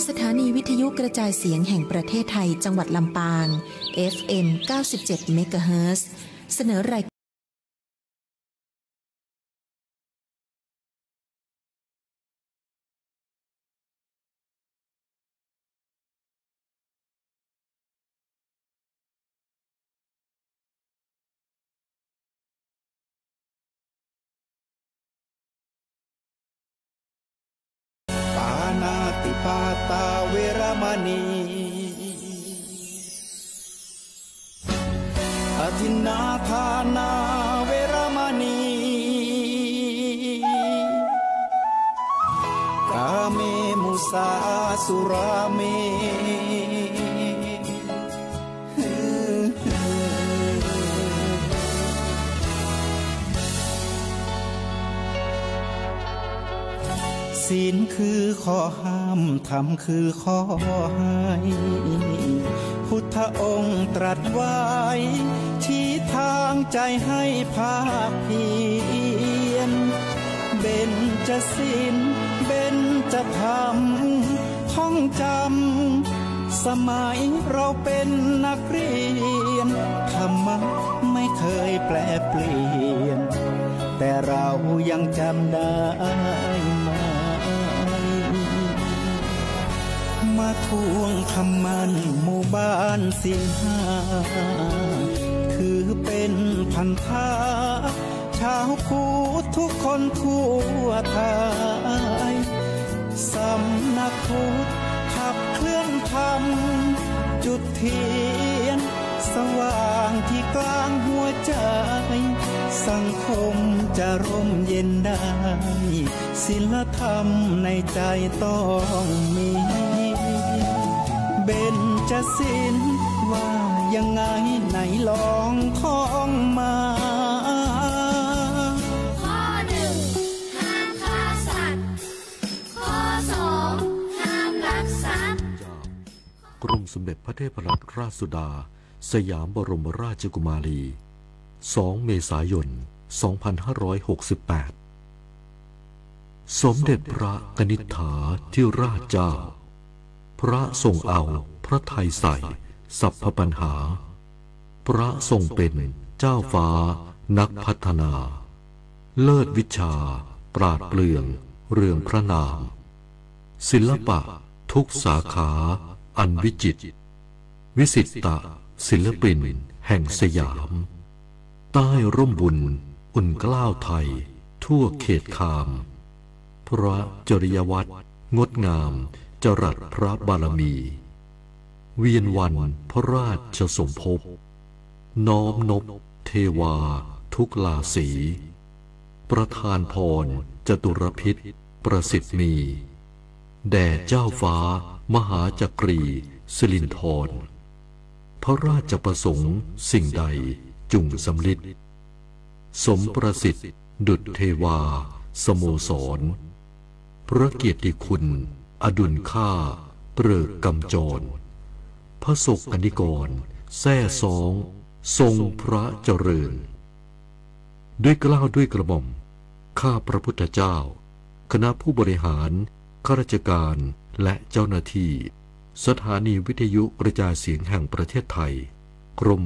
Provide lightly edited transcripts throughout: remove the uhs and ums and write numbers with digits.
สถานีวิทยุกระจายเสียงแห่งประเทศไทยจังหวัดลำปาง FM 97 เมกะเฮิรตซ์ เสนอรายปานาติปาตาเวรมณีอทินนาทานาเวรมณีกาเมมุสาสุราเมศีลคือข้อห้ามธรรมคือข้อให้พุทธองค์ตรัสไว้ชี้ทางใจให้ภาคเพียรเบญจศีลเบญจธรรมท่องจำสมัยเราเป็นนักเรียนธรรมะไม่เคยแปลเปลี่ยนแต่เรายังจำได้มาทวงคำมันหมู่บ้านศีลห้าถือเป็นพันธะชาวพุทธทุกคนทั่วไทยสำนักพุทธขับเคลื่อนธรรมจุดเทียนสว่างที่กลางหัวใจสังคมจะร่มเย็นได้ศีลธรรมในใจต้องมีเบญจศีลว่ายังไงไหนลองท่องมาข้อหนึ่งห้ามฆ่าสัตว์ข้อสองห้ามลักทรัพย์กรมสมเด็จพระเทพรัตนราชสุดาสยามบรมราชกุมารี2 เมษายน 2568 สมเด็จพระกนิษฐาธิราชเจ้าพระทรงเอาพระทัยใส่สัพพปัญหาพระทรงเป็นเจ้าฟ้านักพัฒนาเลิศวิชาปราดเปรื่องเรืองพระนามศิลปะทุกสาขาอันวิจิตรวิสิตะศิลปินแห่งสยามใต้ร่มบุญอุ่นเกล้าวไทยทั่วเขตคามพระจริยวัตรงดงามจรัสพระบารมีเวียนวันพระราชสมภพน้อมนบเทวาทุกราศีประทานพรจตุรพิษประสิทธิ์มีแด่เจ้าฟ้ามหาจักรีสิรินธรพระราชประสงค์สิ่งใดจุงสำลิดสมประสิทธิ์ดุจเทวาสโมสรพระเกียรติคุณอดุลค่าเปริกกำจรพระศกนิกรแท้ซองทรงพระเจริญด้วยเกล้าด้วยกระหม่อมข้าพระพุทธเจ้าคณะผู้บริหารข้าราชการและเจ้าหน้าที่สถานีวิทยุกระจายเสียงแห่งประเทศไทยกรม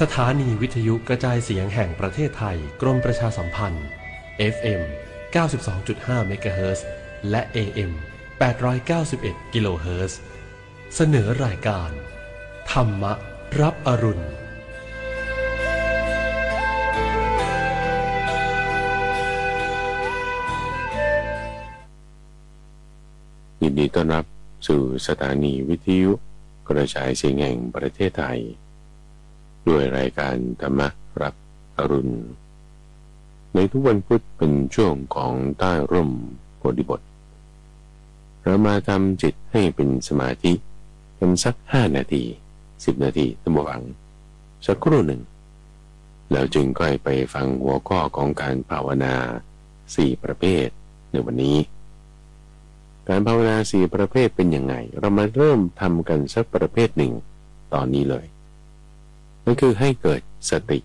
สถานีวิทยุกระจายเสียงแห่งประเทศไทยกรมประชาสัมพันธ์ FM 92.5 เมกะเฮิรตซ์และ AM 891 กิโลเฮิรตซ์เสนอรายการธรรมรับอรุณยินดีต้อนรับสู่สถานีวิทยุกระจายเสียงแห่งประเทศไทยด้วยรายการธรรมรับอรุณในทุกวันพุธเป็นช่วงของใต้ร่มโพธิบทเรามาทำจิตให้เป็นสมาธิกันสัก5 นาที10 นาทีตั้งหวังสักครู่หนึ่งแล้วจึงค่อยไปฟังหัวข้อของการภาวนา4 ประเภทในวันนี้การภาวนา4 ประเภทเป็นยังไงเรามาเริ่มทำกันสักประเภทหนึ่งตอนนี้เลยนั่นคือให้เกิดสติ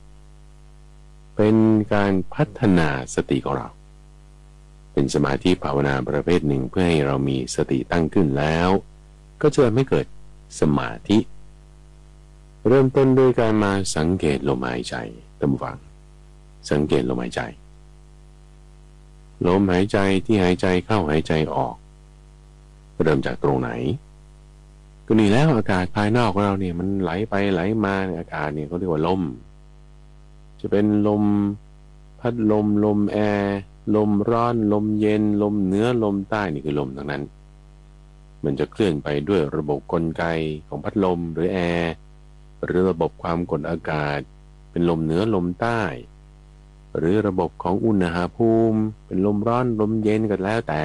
เป็นการพัฒนาสติของเราเป็นสมาธิภาวนาประเภทหนึ่งเพื่อให้เรามีสติตั้งขึ้นแล้วก็จะไม่เกิดสมาธิเริ่มต้นด้วยการมาสังเกตลมหายใจตามฟังสังเกตลมหายใจลมหายใจที่หายใจเข้าหายใจออกเริ่มจากตรงไหนก็นี่แล้วอากาศภายนอกของเราเนี่ยมันไหลไปไหลมาอากาศเนี่ยเขาเรียกว่าลมจะเป็นลมพัดลมลมแอร์ลมร้อนลมเย็นลมเหนือลมใต้นี่คือลมทั้งนั้นมันจะเคลื่อนไปด้วยระบบกลไกของพัดลมหรือแอร์หรือระบบความกดอากาศเป็นลมเหนือลมใต้หรือระบบของอุณหภูมิเป็นลมร้อนลมเย็นก็แล้วแต่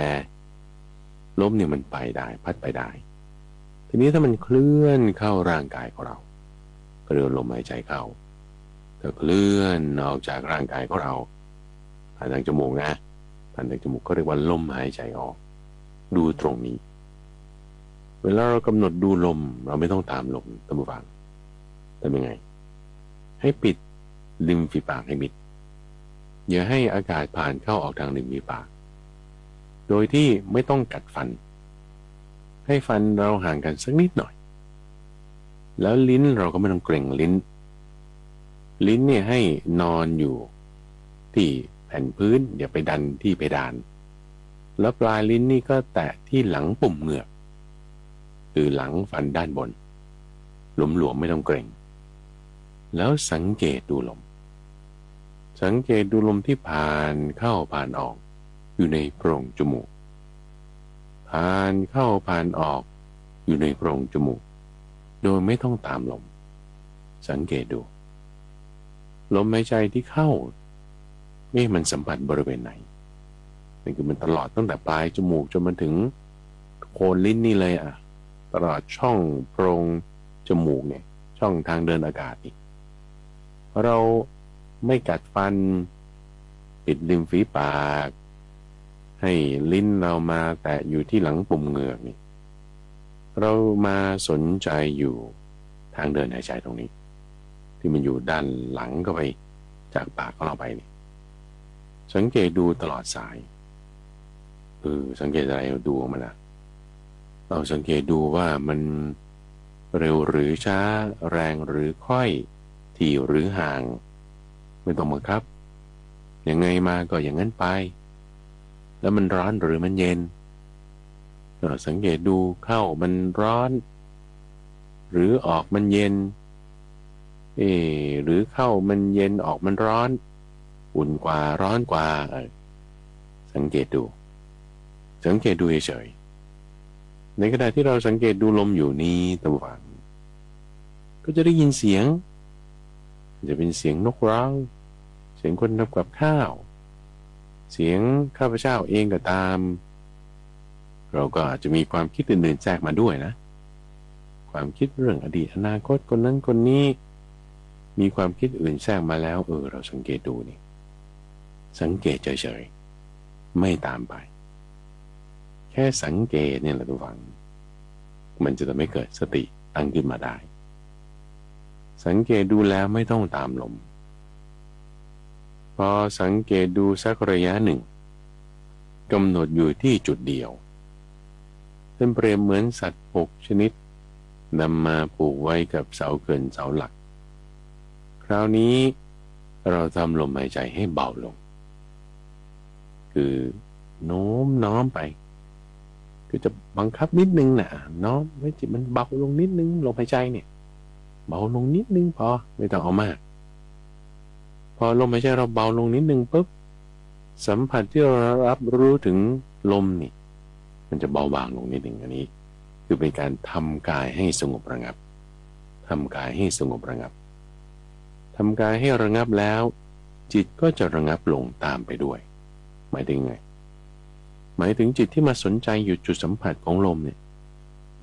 ลมเนี่ยมันไปได้พัดไปได้ทีนี้ถ้ามันเคลื่อนเข้าร่างกายของเราก็เรียกลมหายใจเข้าถ้าเคลื่อนออกจากร่างกายของเราผ่านทางจมูกนะผ่านทางจมูกก็เรียกว่าลมหายใจออกดูตรงนี้เวลาเรากำหนดดูลมเราไม่ต้องตามลมตามฟังทำยังไงให้ปิดริมฝีปากให้มิดอย่าให้อากาศผ่านเข้าออกทางริมฝีปากโดยที่ไม่ต้องกัดฟันให้ฟันเราห่างกันสักนิดหน่อยแล้วลิ้นเราก็ไม่ต้องเกร็งลิ้นเนี่ยให้นอนอยู่ที่แผ่นพื้นอย่าไปดันที่เพดานแล้วปลายลิ้นนี่ก็แตะที่หลังปุ่มเหงือกคือหลังฟันด้านบนหลวมๆไม่ต้องเกร็งแล้วสังเกตดูลมสังเกตดูลมที่ผ่านเข้าผ่านออกอยู่ในโพรงจมูกผ่านเข้าผ่านออกอยู่ในโพรงจมูกโดยไม่ต้องตามลมสังเกตดูลมหายใจที่เข้ามันสัมผัสบริเวณไหนนั่นคือมันตลอดตั้งแต่ปลายจมูกจนมาถึงโคนลิ้นนี่เลยตลอดช่องโพรงจมูกเนี่ยช่องทางเดินอากาศนี่เราไม่กัดฟันปิดริมฝีปากให้ลิ้นเรามาแตะอยู่ที่หลังปุ่มเหงือกนี่เรามาสนใจอยู่ทางเดินหายใจตรงนี้ที่มันอยู่ด้านหลังก็ไปจากปากของเราไปนี่สังเกตดูตลอดสายสังเกตอะไรดูมันนะเราสังเกตดูว่ามันเร็วหรือช้าแรงหรือค่อยถี่หรือห่างไม่ต้องบังคับยังไงมาก็อย่างนั้นไปแล้วมันร้อนหรือมันเย็นสังเกตดูเข้ามันร้อนหรือออกมันเย็นหรือเข้ามันเย็นออกมันร้อนอุ่นกว่าร้อนกว่าสังเกตดูเฉยๆในขณะที่เราสังเกตดูลมอยู่นี้ตะวันก็จะได้ยินเสียงจะเป็นเสียงนกร้องเสียงคนทำกับข้าวเสียงข้าพเจ้าเองก็ตามเราก็อาจจะมีความคิดอื่นๆแทรกมาด้วยนะความคิดเรื่องอดีตอนาคตคนนั้นคนนี้มีความคิดอื่นแทรกมาแล้วเราสังเกตดูนี่สังเกตเฉยๆไม่ตามไปแค่สังเกตเนี่ยแหละทุกฝังมันจะทำให้เกิดสติตั้งขึ้นมาได้สังเกตดูแล้วไม่ต้องตามลมพอสังเกตดูสักระยะหนึ่งกำหนดอยู่ที่จุดเดียวเป็นเปรียบเหมือนสัตว์6 ชนิดนำมาผูกไว้กับเสาเกินเสาหลักใค คราวนี้เราทำลมหายใจให้เบาลงคือโน้มน้อมไปคือจะบังคับนิดนึงนะน้อมให้จิตมันเบาลงนิดนึงลมหายใจเนี่ยเบาลงนิดนึงพอไม่ต้องเอามากพอลมหายใจเราเบาลงนิดนึงปุ๊บสัมผัสที่เรารับรู้ถึงลมนี่มันจะเบาบางลงนิดนึงอันนี้คือเป็นการทำกายให้สงบระงับทำกายให้สงบระงับทำกายให้ระงับแล้วจิตก็จะระงับลงตามไปด้วยหมายถึงไงหมายถึงจิตที่มาสนใจอยู่จุดสัมผัสของลมเนี่ย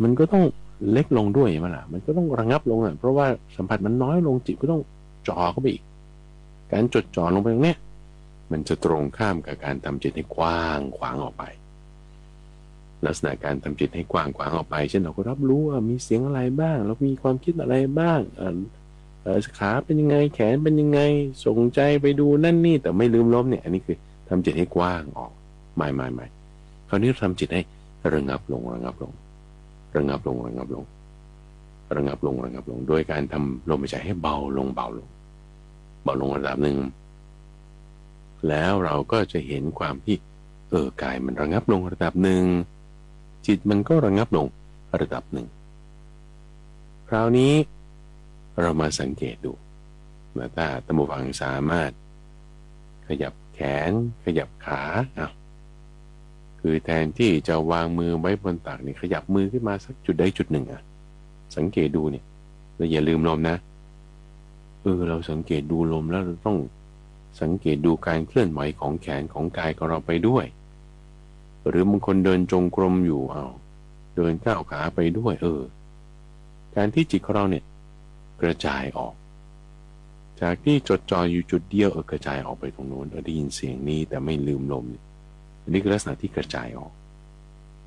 มันก็ต้องเล็กลงด้วยใช่ไหมล่ะมันก็ต้องระงับลงอ่ะเพราะว่าสัมผัสมันน้อยลงจิตก็ต้องจ่อเข้าไปอีกการจดจ่อลงไปตรงเนี้ยมันจะตรงข้ามกับการทำจิตให้กว้างขวางออกไปลักษณะการทำจิตให้กว้างขวางออกไปเช่นเราก็รับรู้ว่ามีเสียงอะไรบ้างแล้วมีความคิดอะไรบ้างขาเป็นยังไงแขนเป็นยังไงส่งใจไปดูนั่นนี่แต่ไม่ลืมลมเนี่ยอันนี้คือทำจิตให้กว้างออกไม่คราวนี้ทำจิตให้ระงับลงระงับลงระงับลงระงับลงระงับลงระงับลงโดยการทำลมหายใจให้เบาลงเบาลงเบาลงระดับหนึ่งแล้วเราก็จะเห็นความที่กายมันระงับลงระดับหนึ่งจิตมันก็ระงับลงระดับหนึ่งคราวนี้เรามาสังเกตดูว่าถ้าท่านผู้ฟังสามารถขยับแขนขยับขาคือแทนที่จะวางมือไว้บนตักนี่ขยับมือขึ้นมาสักจุดใดจุดหนึ่งสังเกตดูเนี่ยเราอย่าลืมลมนะเราสังเกตดูลมแล้วเราต้องสังเกตดูการเคลื่อนไหวของแขนของกายของเราไปด้วยหรือบางคนเดินจงกรมอยู่เดินก้าวขาไปด้วยการที่จิตของเราเนี่ยกระจายออกจากที่จดจ่ออยู่จุดเดียวกระจายออกไปตรงโน้นได้ยินเสียงนี้แต่ไม่ลืมลมอันนี้คือลักษณะที่กระจายออก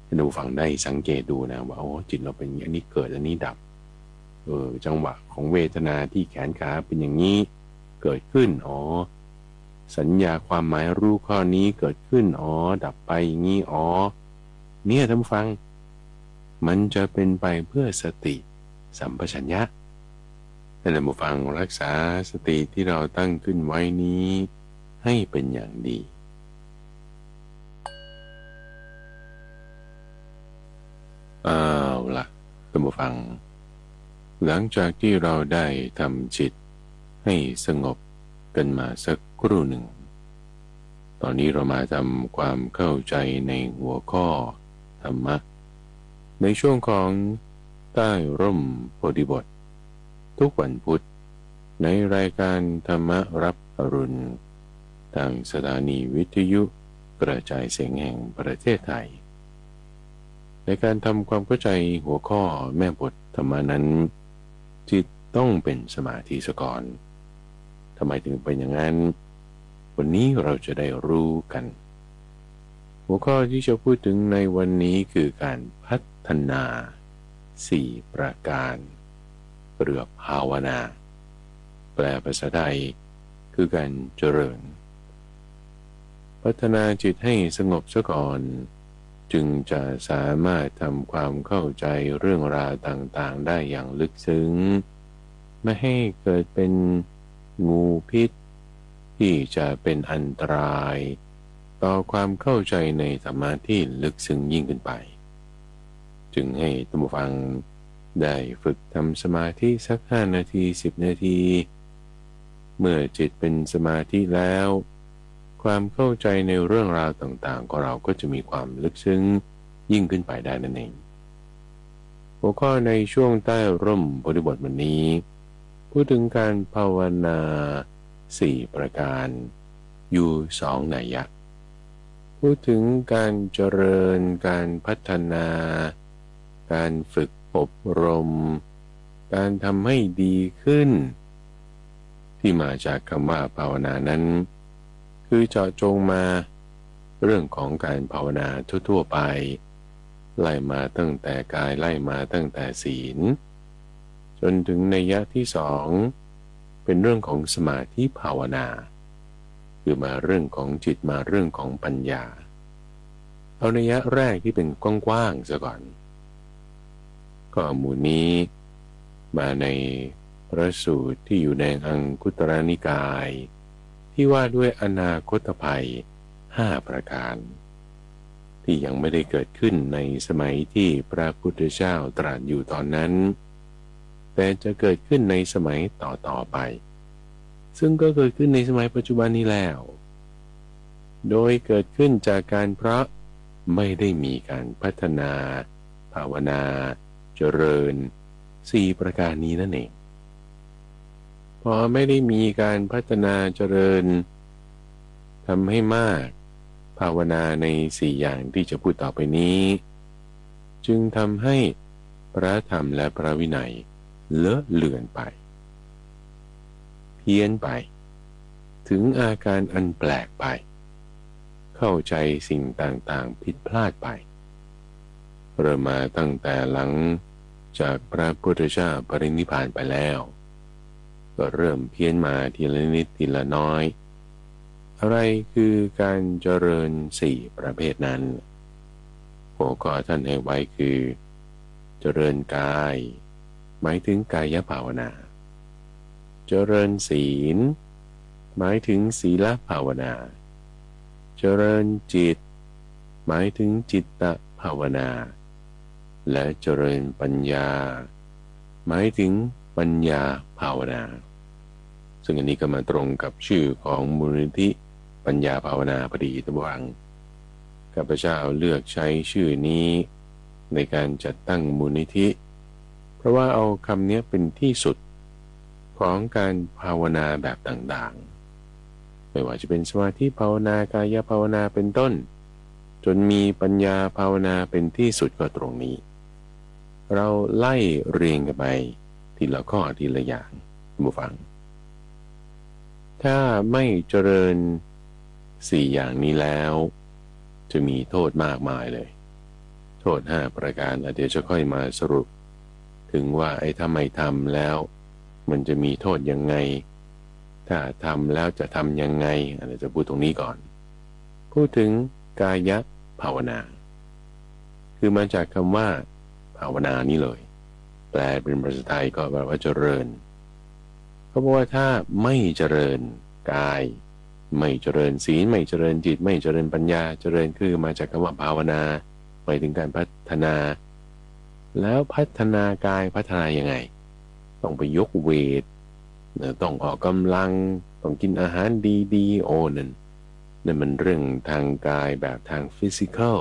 ให้เราฟังได้สังเกตดูนะว่าจิตเราเป็นอย่างนี้เกิดอันนี้ดับจังหวะของเวทนาที่แขนขาเป็นอย่างนี้เกิดขึ้นสัญญาความหมายรู้ข้อนี้เกิดขึ้นดับไปอย่างนี้เนี่ยท่านฟังมันจะเป็นไปเพื่อสติสัมปชัญญะท่านผู้ฟังรักษาสติที่เราตั้งขึ้นไว้นี้ให้เป็นอย่างดีล่ะท่านผู้ฟังหลังจากที่เราได้ทำจิตให้สงบกันมาสักครู่หนึ่งตอนนี้เรามาทำความเข้าใจในหัวข้อธรรมะในช่วงของใต้ร่มโพธิบททุกวันพุธในรายการธรรมรับอรุณทางสถานีวิทยุกระจายเสียงแห่งประเทศไทยในการทำความเข้าใจหัวข้อแม่บทธรรมนั้นจิตต้องเป็นสมาธิซะก่อนทำไมถึงเป็นอย่างนั้นวันนี้เราจะได้รู้กันหัวข้อที่จะพูดถึงในวันนี้คือการพัฒนา4ประการเรือภาวนาแปลภาษาไทยคือการเจริญพัฒนาจิตให้สงบซะก่อนจึงจะสามารถทำความเข้าใจเรื่องราวต่างๆได้อย่างลึกซึ้งไม่ให้เกิดเป็นงูพิษที่จะเป็นอันตรายต่อความเข้าใจในธรรมะที่ลึกซึ้งยิ่งขึ้นไปจึงให้ท่านผู้ฟังได้ฝึกทำสมาธิสัก5 นาที10 นาทีเมื่อจิตเป็นสมาธิแล้วความเข้าใจในเรื่องราวต่างๆของเราก็จะมีความลึกซึ้งยิ่งขึ้นไปได้นั่นเองหัวข้อในช่วงใต้ร่มโพธิบทวันนี้พูดถึงการภาวนา4ประการอยู่2นัยยะพูดถึงการเจริญการพัฒนาการฝึกอบรมการทำให้ดีขึ้นที่มาจากคำว่าภาวนานั้นคือเจาะจงมาเรื่องของการภาวนาทั่วๆไปไล่มาตั้งแต่กายไล่มาตั้งแต่ศีลจนถึงนัยยะที่2เป็นเรื่องของสมาธิภาวนาคือมาเรื่องของจิตมาเรื่องของปัญญาเอานัยยะแรกที่เป็นกว้างๆซะก่อนก็หมู่นี้มาใน พระสูตรที่อยู่ในอังคุตรนิกายที่ว่าด้วยอนาคตภัย5ประการที่ยังไม่ได้เกิดขึ้นในสมัยที่พระพุทธเจ้าตรัสอยู่ตอนนั้นแต่จะเกิดขึ้นในสมัยต่อไปซึ่งก็เกิดขึ้นในสมัยปัจจุบันนี้แล้วโดยเกิดขึ้นจากการเพราะไม่ได้มีการพัฒนาภาวนาเจริญ4ประการนี้นั่นเองพอไม่ได้มีการพัฒนาเจริญทำให้มากภาวนาใน4อย่างที่จะพูดต่อไปนี้จึงทำให้พระธรรมและพระวินัยเลอะเลือนไปเพี้ยนไปถึงอาการอันแปลกไปเข้าใจสิ่งต่างๆผิดพลาดไปเริ่มมาตั้งแต่หลังจากพระพุทธเจ้าปรินิพพานไปแล้วก็เริ่มเพี้ยนมาทีละนิดทีละน้อยอะไรคือการเจริญ4ประเภทนั้นหัวข้อท่านให้ไว้คือเจริญกายหมายถึงกายภาวนาเจริญศีลหมายถึงศีลภาวนาเจริญจิตหมายถึงจิตตภาวนาและเจริญปัญญาหมายถึงปัญญาภาวนาซึ่งอันนี้ก็มาตรงกับชื่อของมูลนิธิปัญญาภาวนาพอดีตะวังข้าพเจ้าเลือกใช้ชื่อนี้ในการจัดตั้งมูลนิธิเพราะว่าเอาคำนี้เป็นที่สุดของการภาวนาแบบต่างๆไม่ว่าจะเป็นสมาธิภาวนากายภาวนาเป็นต้นจนมีปัญญาภาวนาเป็นที่สุดก็ตรงนี้เราไล่เรียงกันไปทีละข้อทีละอย่างผู้ฟังถ้าไม่เจริญ4อย่างนี้แล้วจะมีโทษมากมายเลยโทษ5ประการเดี๋ยวจะค่อยมาสรุปถึงว่าถ้าไม่ทำแล้วมันจะมีโทษยังไงถ้าทำแล้วจะทำยังไงเดี๋ยวจะพูดตรงนี้ก่อนพูดถึงกายภาวนาคือมาจากคำว่าภาวนานี้เลยแปลเป็นภาษาไทยก็แปลว่าเจริญเขาบอกว่าถ้าไม่เจริญกายไม่เจริญศีลไม่เจริญจิตไม่เจริญปัญญาเจริญคือมาจากคำว่าภาวนาหมายถึงการพัฒนาแล้วพัฒนากายพัฒนายังไงต้องไปยกเวทต้องออกกำลังต้องกินอาหารดีๆโอ้นั่นมันเรื่องทางกายแบบทางฟิสิกอล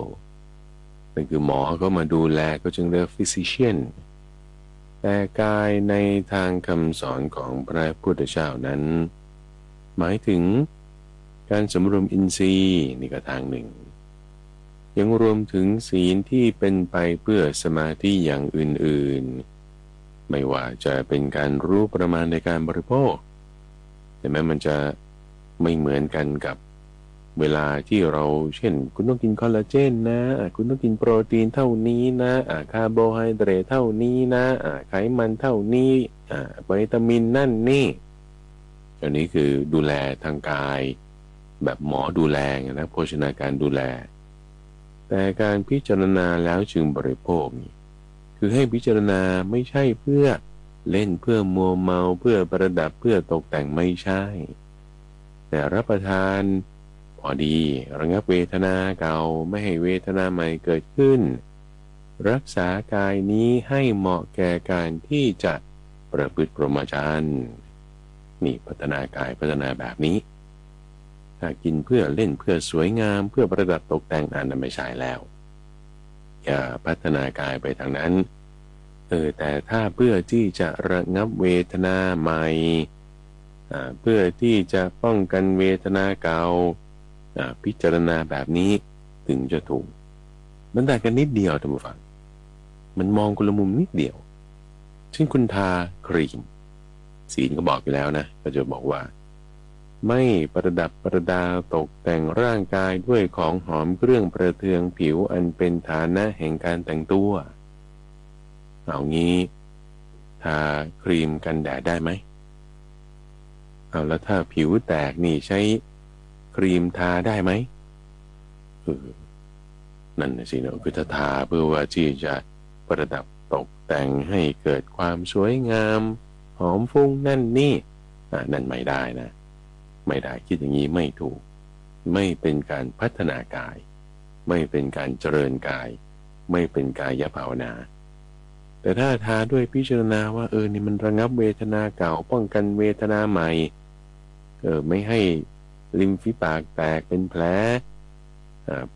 นั่นคือหมอก็มาดูแลก็จึงเรียกฟิสิเชียนแต่กายในทางคำสอนของพระพุทธเจ้านั้นหมายถึงการสำรวมอินทรีย์นี่ก็ทางหนึ่งยังรวมถึงศีลที่เป็นไปเพื่อสมาธิอย่างอื่นๆไม่ว่าจะเป็นการรู้ประมาณในการบริโภคแต่แม้มันจะไม่เหมือนกันกับเวลาที่เราเช่นคุณต้องกินคอลลาเจนนะคุณต้องกินโปรตีนเท่านี้นะคาร์โบไฮเดรตเท่านี้นะไขมันเท่านี้วิตามินนั่นนี่อันนี้คือดูแลทางกายแบบหมอดูแลนะโภชนาการดูแลแต่การพิจารณาแล้วจึงบริโภคนี่คือให้พิจารณาไม่ใช่เพื่อเล่นเพื่อมัวเมาเพื่อประดับเพื่อตกแต่งไม่ใช่แต่รับประทานพอดีระงับเวทนาเก่าไม่ให้เวทนาใหม่เกิดขึ้นรักษากายนี้ให้เหมาะแก่การที่จะประพฤติพรหมจรรย์นี่พัฒนากายพัฒนาแบบนี้ถ้ากินเพื่อเล่นเพื่อสวยงามเพื่อประดับตกแต่งนั้นไม่ใช่แล้วอย่าพัฒนากายไปทางนั้นแต่ถ้าเพื่อที่จะระงับเวทนาใหม่เพื่อที่จะป้องกันเวทนาเก่าพิจารณาแบบนี้ถึงจะถูกมันต่างกันนิดเดียวท่านผู้ฟังมันมองคนละมุมนิดเดียวเช่นคุณทาครีมศีลก็บอกอยู่แล้วนะก็จะบอกว่าไม่ประดับประดาตกแต่งร่างกายด้วยของหอมเครื่องประเทืองผิวอันเป็นฐานะแห่งการแต่งตัวเอางี้ทาครีมกันแดดได้ไหมเอาแล้วถ้าผิวแตกนี่ใช้ครีมทาได้ไหมนั่นสิเนาะคือถ้าทาเพื่อว่าที่จะประดับตกแต่งให้เกิดความสวยงาม หอมฟุ้งนั่นนี่นั่นไม่ได้นะไม่ได้คิดอย่างนี้ไม่ถูกไม่เป็นการพัฒนากายไม่เป็นการเจริญกายไม่เป็นกายภาวนาแต่ถ้าทาด้วยพิจารณาว่านี่มันระงับเวทนาเก่าป้องกันเวทนาใหม่ไม่ให้ริมฝีปากแตกเป็นแผล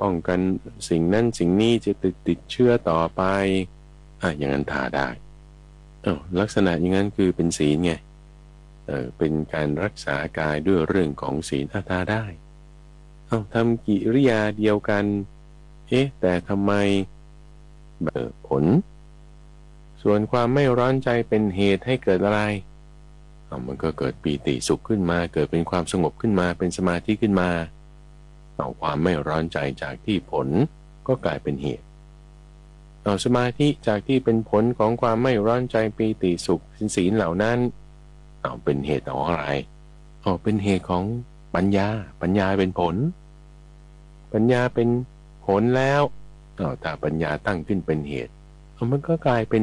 ป้องกันสิ่งนั้นสิ่งนี้จะติดเชื้อต่อไปอย่างนั้นทาได้ลักษณะอย่างนั้นคือเป็นศีลไงเป็นการรักษากายด้วยเรื่องของศีลทาได้ทำกิริยาเดียวกันแต่ทำไมผลส่วนความไม่ร้อนใจเป็นเหตุให้เกิดอะไรมันก็เกิดปีติสุขขึ้นมาเกิดเป็นความสงบขึ้นมาเป็นสมาธิขึ้นมาความไม่ร้อนใจจากที่ผลก็กลายเป็นเหตุสมาธิจากที่เป็นผลของความไม่ร้อนใจปีติสุขศีลเหล่านั้นเป็นเหตุของอะไรเป็นเหตุของปัญญาเป็นผลปัญญาเป็นผลแล้วถ้าปัญญาตั้งขึ้นเป็นเหตุมันก็กลายเป็น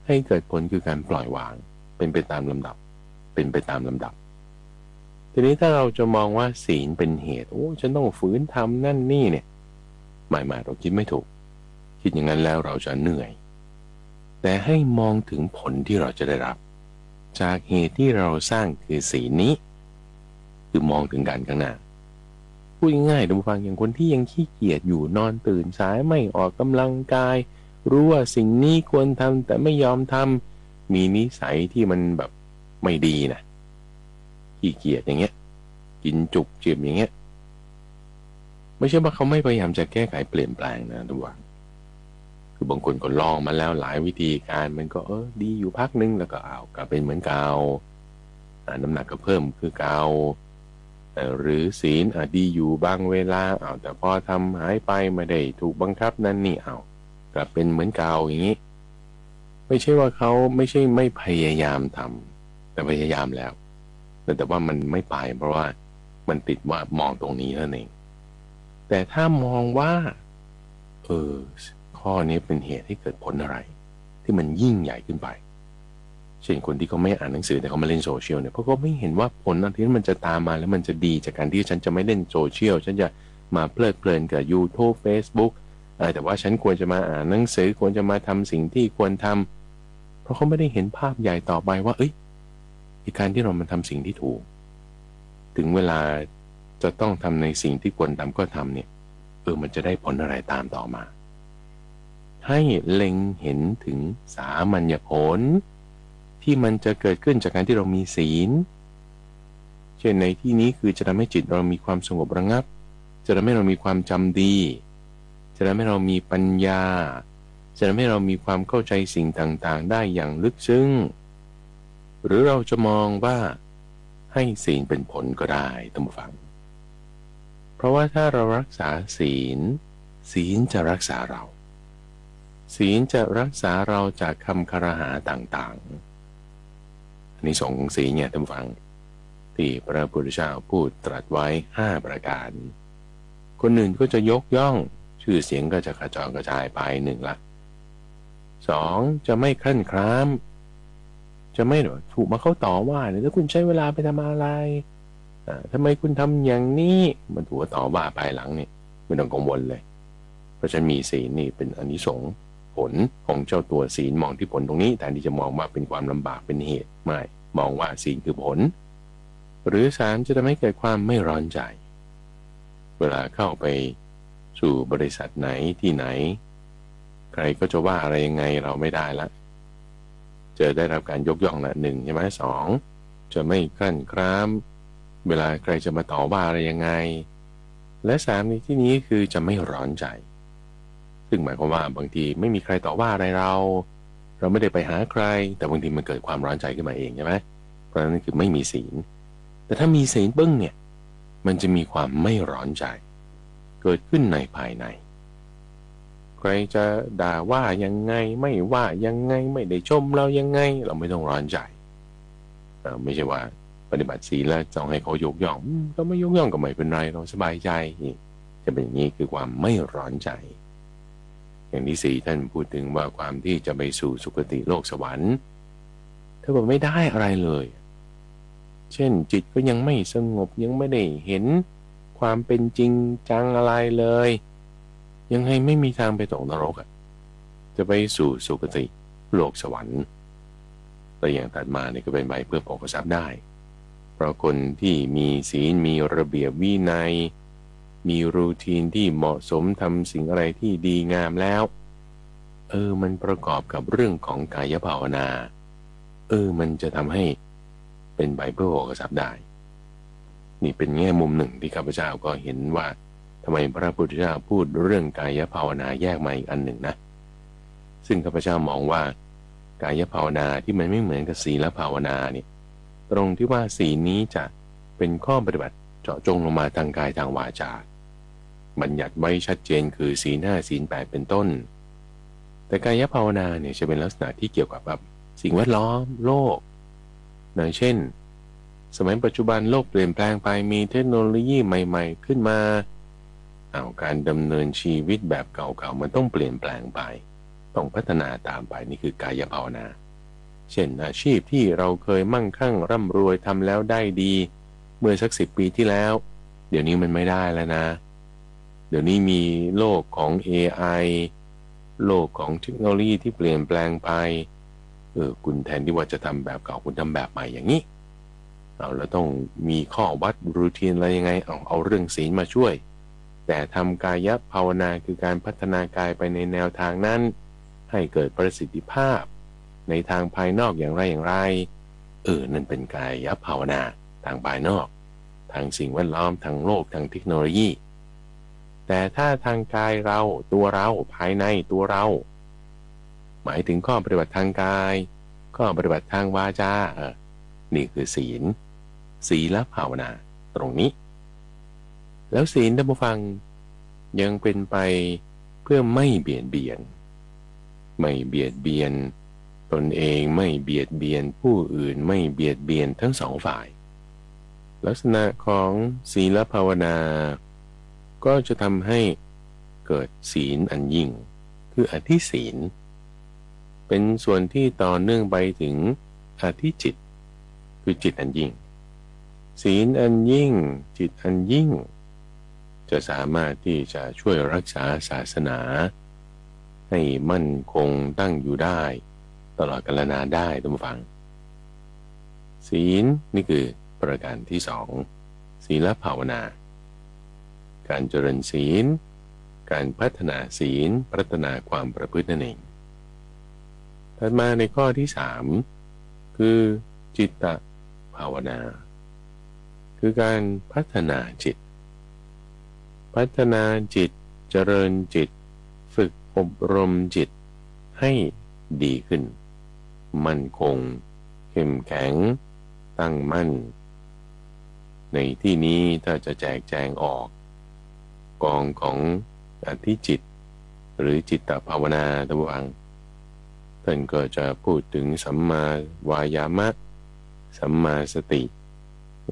ให้เกิดผลคือการปล่อยวางเป็นไปตามลำดับทีนี้ถ้าเราจะมองว่าศีลเป็นเหตุฉันต้องฝืนทำนั่นนี่เนี่ยไม่เราคิดไม่ถูกคิดอย่างนั้นแล้วเราจะเหนื่อยแต่ให้มองถึงผลที่เราจะได้รับจากเหตุที่เราสร้างคือศีลนี้คือมองถึงการข้างหน้าพูดง่ายๆดูฟังอย่างคนที่ยังขี้เกียจอยู่นอนตื่นสายไม่ออกกำลังกายรู้ว่าสิ่งนี้ควรทำแต่ไม่ยอมทำมีนิสัยที่มันแบบไม่ดีนะขี้เกียจอย่างเงี้ยกินจุกจิบอย่างเงี้ยไม่ใช่ว่าเขาไม่พยายามจะแก้ไขเปลี่ยนแปลงนะทุกวันคือบางคนก็ลองมาแล้วหลายวิธีการมันก็ดีอยู่พักนึงแล้วก็กลับเป็นเหมือนเก่าน้ำหนักก็เพิ่มคือเก่าหรือศีลดีอยู่บางเวลาแต่พอทำหายไปไม่ได้ถูกบังคับนั่นนี่กลับเป็นเหมือนเก่าอย่างนี้ไม่ใช่ว่าเขาไม่ใช่ไม่พยายามทำแต่พยายามแล้วแต่ว่ามันไม่ไปเพราะว่ามันติดว่ามองตรงนี้นั่นเองแต่ถ้ามองว่าข้อนี้เป็นเหตุให้เกิดผลอะไรที่มันยิ่งใหญ่ขึ้นไปเช่นคนที่เขาไม่อ่านหนังสือแต่เขามาเล่นโซเชียลเนี่ยเพราะเขาไม่เห็นว่าผลอันที่มันจะตามมาแล้วมันจะดีจากการที่ฉันจะไม่เล่นโซเชียลฉันจะมาเพลิดเพลินกับ YouTube Facebook แต่ว่าฉันควรจะมาอ่านหนังสือควรจะมาทำสิ่งที่ควรทำเพราะเขาไม่ได้เห็นภาพใหญ่ต่อไปว่าการที่เรามาทำสิ่งที่ถูกถึงเวลาจะต้องทำในสิ่งที่ควรทำก็ทำเนี่ยมันจะได้ผลอะไรตามต่อมาให้เล็งเห็นถึงสามัญญผลที่มันจะเกิดขึ้นจากการที่เรามีศีลเช่นในที่นี้คือจะทำให้จิตเรามีความสงบระงับจะทำให้เรามีความจำดีจะทำให้เรามีปัญญาจะทำให้เรามีความเข้าใจสิ่งต่างๆได้อย่างลึกซึ้งหรือเราจะมองว่าให้ศีลเป็นผลก็ได้ท่านผู้ฟังเพราะว่าถ้าเรารักษาศีลจะรักษาเราศีลจะรักษาเราจากคำคารหาต่างๆอันนี้สองของศีลเนี่ยท่านผู้ฟังที่พระพุทธเจ้าพูดตรัสไว้5ประการคนอื่นก็จะยกย่องชื่อเสียงก็จะกระจายกระจายไป1ละ2จะไม่ครั่นคร้ามจะไม่ถูกมาเขาต่อว่าเนี่ยแล้วคุณใช้เวลาไปทำอะไรทำไมคุณทำอย่างนี้มันถูกต่อว่าภายหลังเนี่ยไม่ต้องกังวลเลยเพราะฉะนั้นมีศีลนี่เป็นอานิสงส์ผลของเจ้าตัวศีลมองที่ผลตรงนี้แทนที่จะมองว่าเป็นความลำบากเป็นเหตุไม่มองว่าศีลคือผลหรือ3จะทำให้เกิดความไม่ร้อนใจเวลาเข้าไปสู่บริษัทไหนที่ไหนใครก็จะว่าอะไรยังไงเราไม่ได้ละจะได้รับการยกย่องละ1ใช่ไหม2จะไม่ครั่นคร้ามเวลาใครจะมาต่อว่าอะไรยังไงและ3ในที่นี้คือจะไม่ร้อนใจซึ่งหมายความว่าบางทีไม่มีใครต่อว่าอะไรเราไม่ได้ไปหาใครแต่บางทีมันเกิดความร้อนใจขึ้นมาเองใช่ไหมเพราะฉะนั้นคือไม่มีศีลแต่ถ้ามีศีลปึ้งเนี่ยมันจะมีความไม่ร้อนใจเกิดขึ้นในภายในใครจะด่าว่ายังไงไม่ว่ายังไงไม่ได้ชมเรายังไงเราไม่ต้องร้อนใจไม่ใช่ว่าปฏิบัติศีลแล้วต้องให้เขายกย่องก็ไม่ยกย่องก็ไม่เป็นไรเราสบายใจจะเป็นอย่างนี้คือความไม่ร้อนใจอย่างที่4ท่านพูดถึงว่าความที่จะไปสู่สุคติโลกสวรรค์ท ากับไม่ได้อะไรเลยเช่นจิตก็ยังไม่สงบยังไม่ได้เห็นความเป็นจริงจังอะไรเลยยังไงไม่มีทางไปตกนรกจะไปสู่สุคติโลกสวรรค์แต่อย่างถัดมาเนี่ยก็เป็นใบเพื่อโภคทรัพย์ได้เพราะคนที่มีศีลมีระเบียบวินัยมีรูทีนที่เหมาะสมทำสิ่งอะไรที่ดีงามแล้วมันประกอบกับเรื่องของกายภาวนามันจะทำให้เป็นใบเพื่อโภคทรัพย์ได้นี่เป็นแง่มุมหนึ่งที่ข้าพเจ้าก็เห็นว่าทำไมพระพุทธเจ้าพูดเรื่องกายภาวนาแยกมาอีกอันหนึ่งนะซึ่งข้าพเจ้ามองว่ากายภาวนาที่มันไม่เหมือนกับศีลภาวนาเนี่ยตรงที่ว่าศีลนี้จะเป็นข้อปฏิบัติเจาะจงลงมาทางกายทางวาจาบัญญัติไว้ชัดเจนคือศีล 5 ศีล 8เป็นต้นแต่กายภาวนาเนี่ยจะเป็นลักษณะที่เกี่ยวกับแบบสิ่งแวดล้อมโลกอย่างเช่นสมัยปัจจุบันโลกเปลี่ยนแปลงไปมีเทคโนโลยีใหม่ๆขึ้นมาการดำเนินชีวิตแบบเก่าๆมันต้องเปลี่ยนแปลงไปต้องพัฒนาตามไปนี่คือกายภาวนาเช่นอาชีพที่เราเคยมั่งคั่งร่ำรวยทำแล้วได้ดีเมื่อสัก10 ปีที่แล้วเดี๋ยวนี้มันไม่ได้แล้วนะเดี๋ยวนี้มีโลกของ AI โลกของเทคโนโลยีที่เปลี่ยนแปลงไปคุณแทนที่ว่าจะทำแบบเก่าคุณทำแบบใหม่อย่างนี้แล้วต้องมีข้อวัดรูทีนอะไรยังไงเอาเรื่องศีลมาช่วยแต่ทำกายภาวนาคือการพัฒนากายไปในแนวทางนั้นให้เกิดประสิทธิภาพในทางภายนอกอย่างไรนั่นเป็นกายภาวนาทางภายนอกทางสิ่งแวดล้อมทางโลกทางเทคโนโลยีแต่ถ้าทางกายเราตัวเราภายในตัวเราหมายถึงข้อปฏิบัติทางกายข้อปฏิบัติทางวาจานี่คือศีลภาวนาตรงนี้แล้วศีลท่านผู้ฟังยังเป็นไปเพื่อไม่เบียดเบียนตนเองไม่เบียดเบียนผู้อื่นไม่เบียดเบียนทั้งสองฝ่ายลักษณะของศีลภาวนาก็จะทำให้เกิดศีลอันยิ่งคืออธิศีลเป็นส่วนที่ต่อเนื่องไปถึงอธิจิตคือจิตอันยิ่งศีลอันยิ่งจิตอันยิ่งจะสามารถที่จะช่วยรักษาศาสนาให้มั่นคงตั้งอยู่ได้ตลอดกาลนานได้ท่านผู้ฟังศีลนี่คือประการที่สองศีลภาวนาการเจริญศีลการพัฒนาศีลพัฒนาความประพฤตินั่นเองถัดมาในข้อที่3คือจิตตภาวนาคือการพัฒนาจิตเจริญจิตฝึกอบรมจิตให้ดีขึ้นมั่นคงเข้มแข็งตั้งมั่นในที่นี้ถ้าจะแจกแจงออกกองของอธิจิตหรือจิตตภาวนาท่านผู้ฟังท่านก็จะพูดถึงสัมมาวายามะสัมมาสติ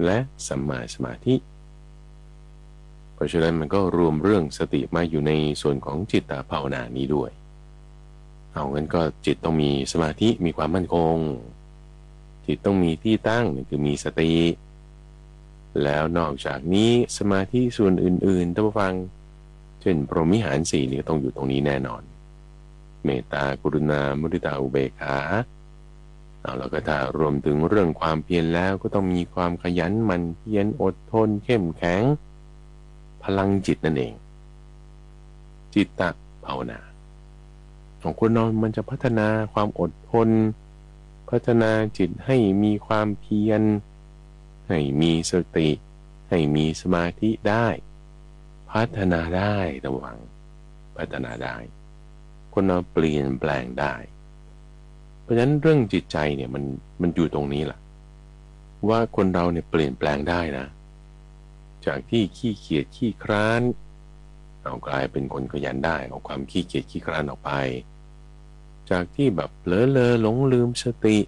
และสัมมาสมาธิเพราะฉะนั้นมันก็รวมเรื่องสติมาอยู่ในส่วนของจิตตภาวนานี้ด้วยงั้นก็จิตต้องมีสมาธิมีความมั่นคงจิตต้องมีที่ตั้งคือมีสติแล้วนอกจากนี้สมาธิส่วนอื่นๆท่านผู้ฟังเช่นพรหมวิหาร4นี่ต้องอยู่ตรงนี้แน่นอนเมตตากรุณามุทิตาอุเบกขาแล้วก็ถ้ารวมถึงเรื่องความเพียรแล้วก็ต้องมีความขยันหมั่นเพียรอดทนเข้มแข็งพลังจิตนั่นเองจิตตภาวนาของคนเรามันจะพัฒนาความอดทนพัฒนาจิตให้มีความเพียรให้มีสติให้มีสมาธิได้พัฒนาได้ระวังพัฒนาได้คนเราเปลี่ยนแปลงได้เพราะฉะนั้นเรื่องจิตใจเนี่ยมันอยู่ตรงนี้แหละว่าคนเราเนี่ยเปลี่ยนแปลงได้นะจากที่ขี้เกียจขี้คร้านกลายเป็นคนขยันได้เอาความขี้เกียจขี้คร้านออกไปจากที่แบบเผลอเลอหลงลืมสติ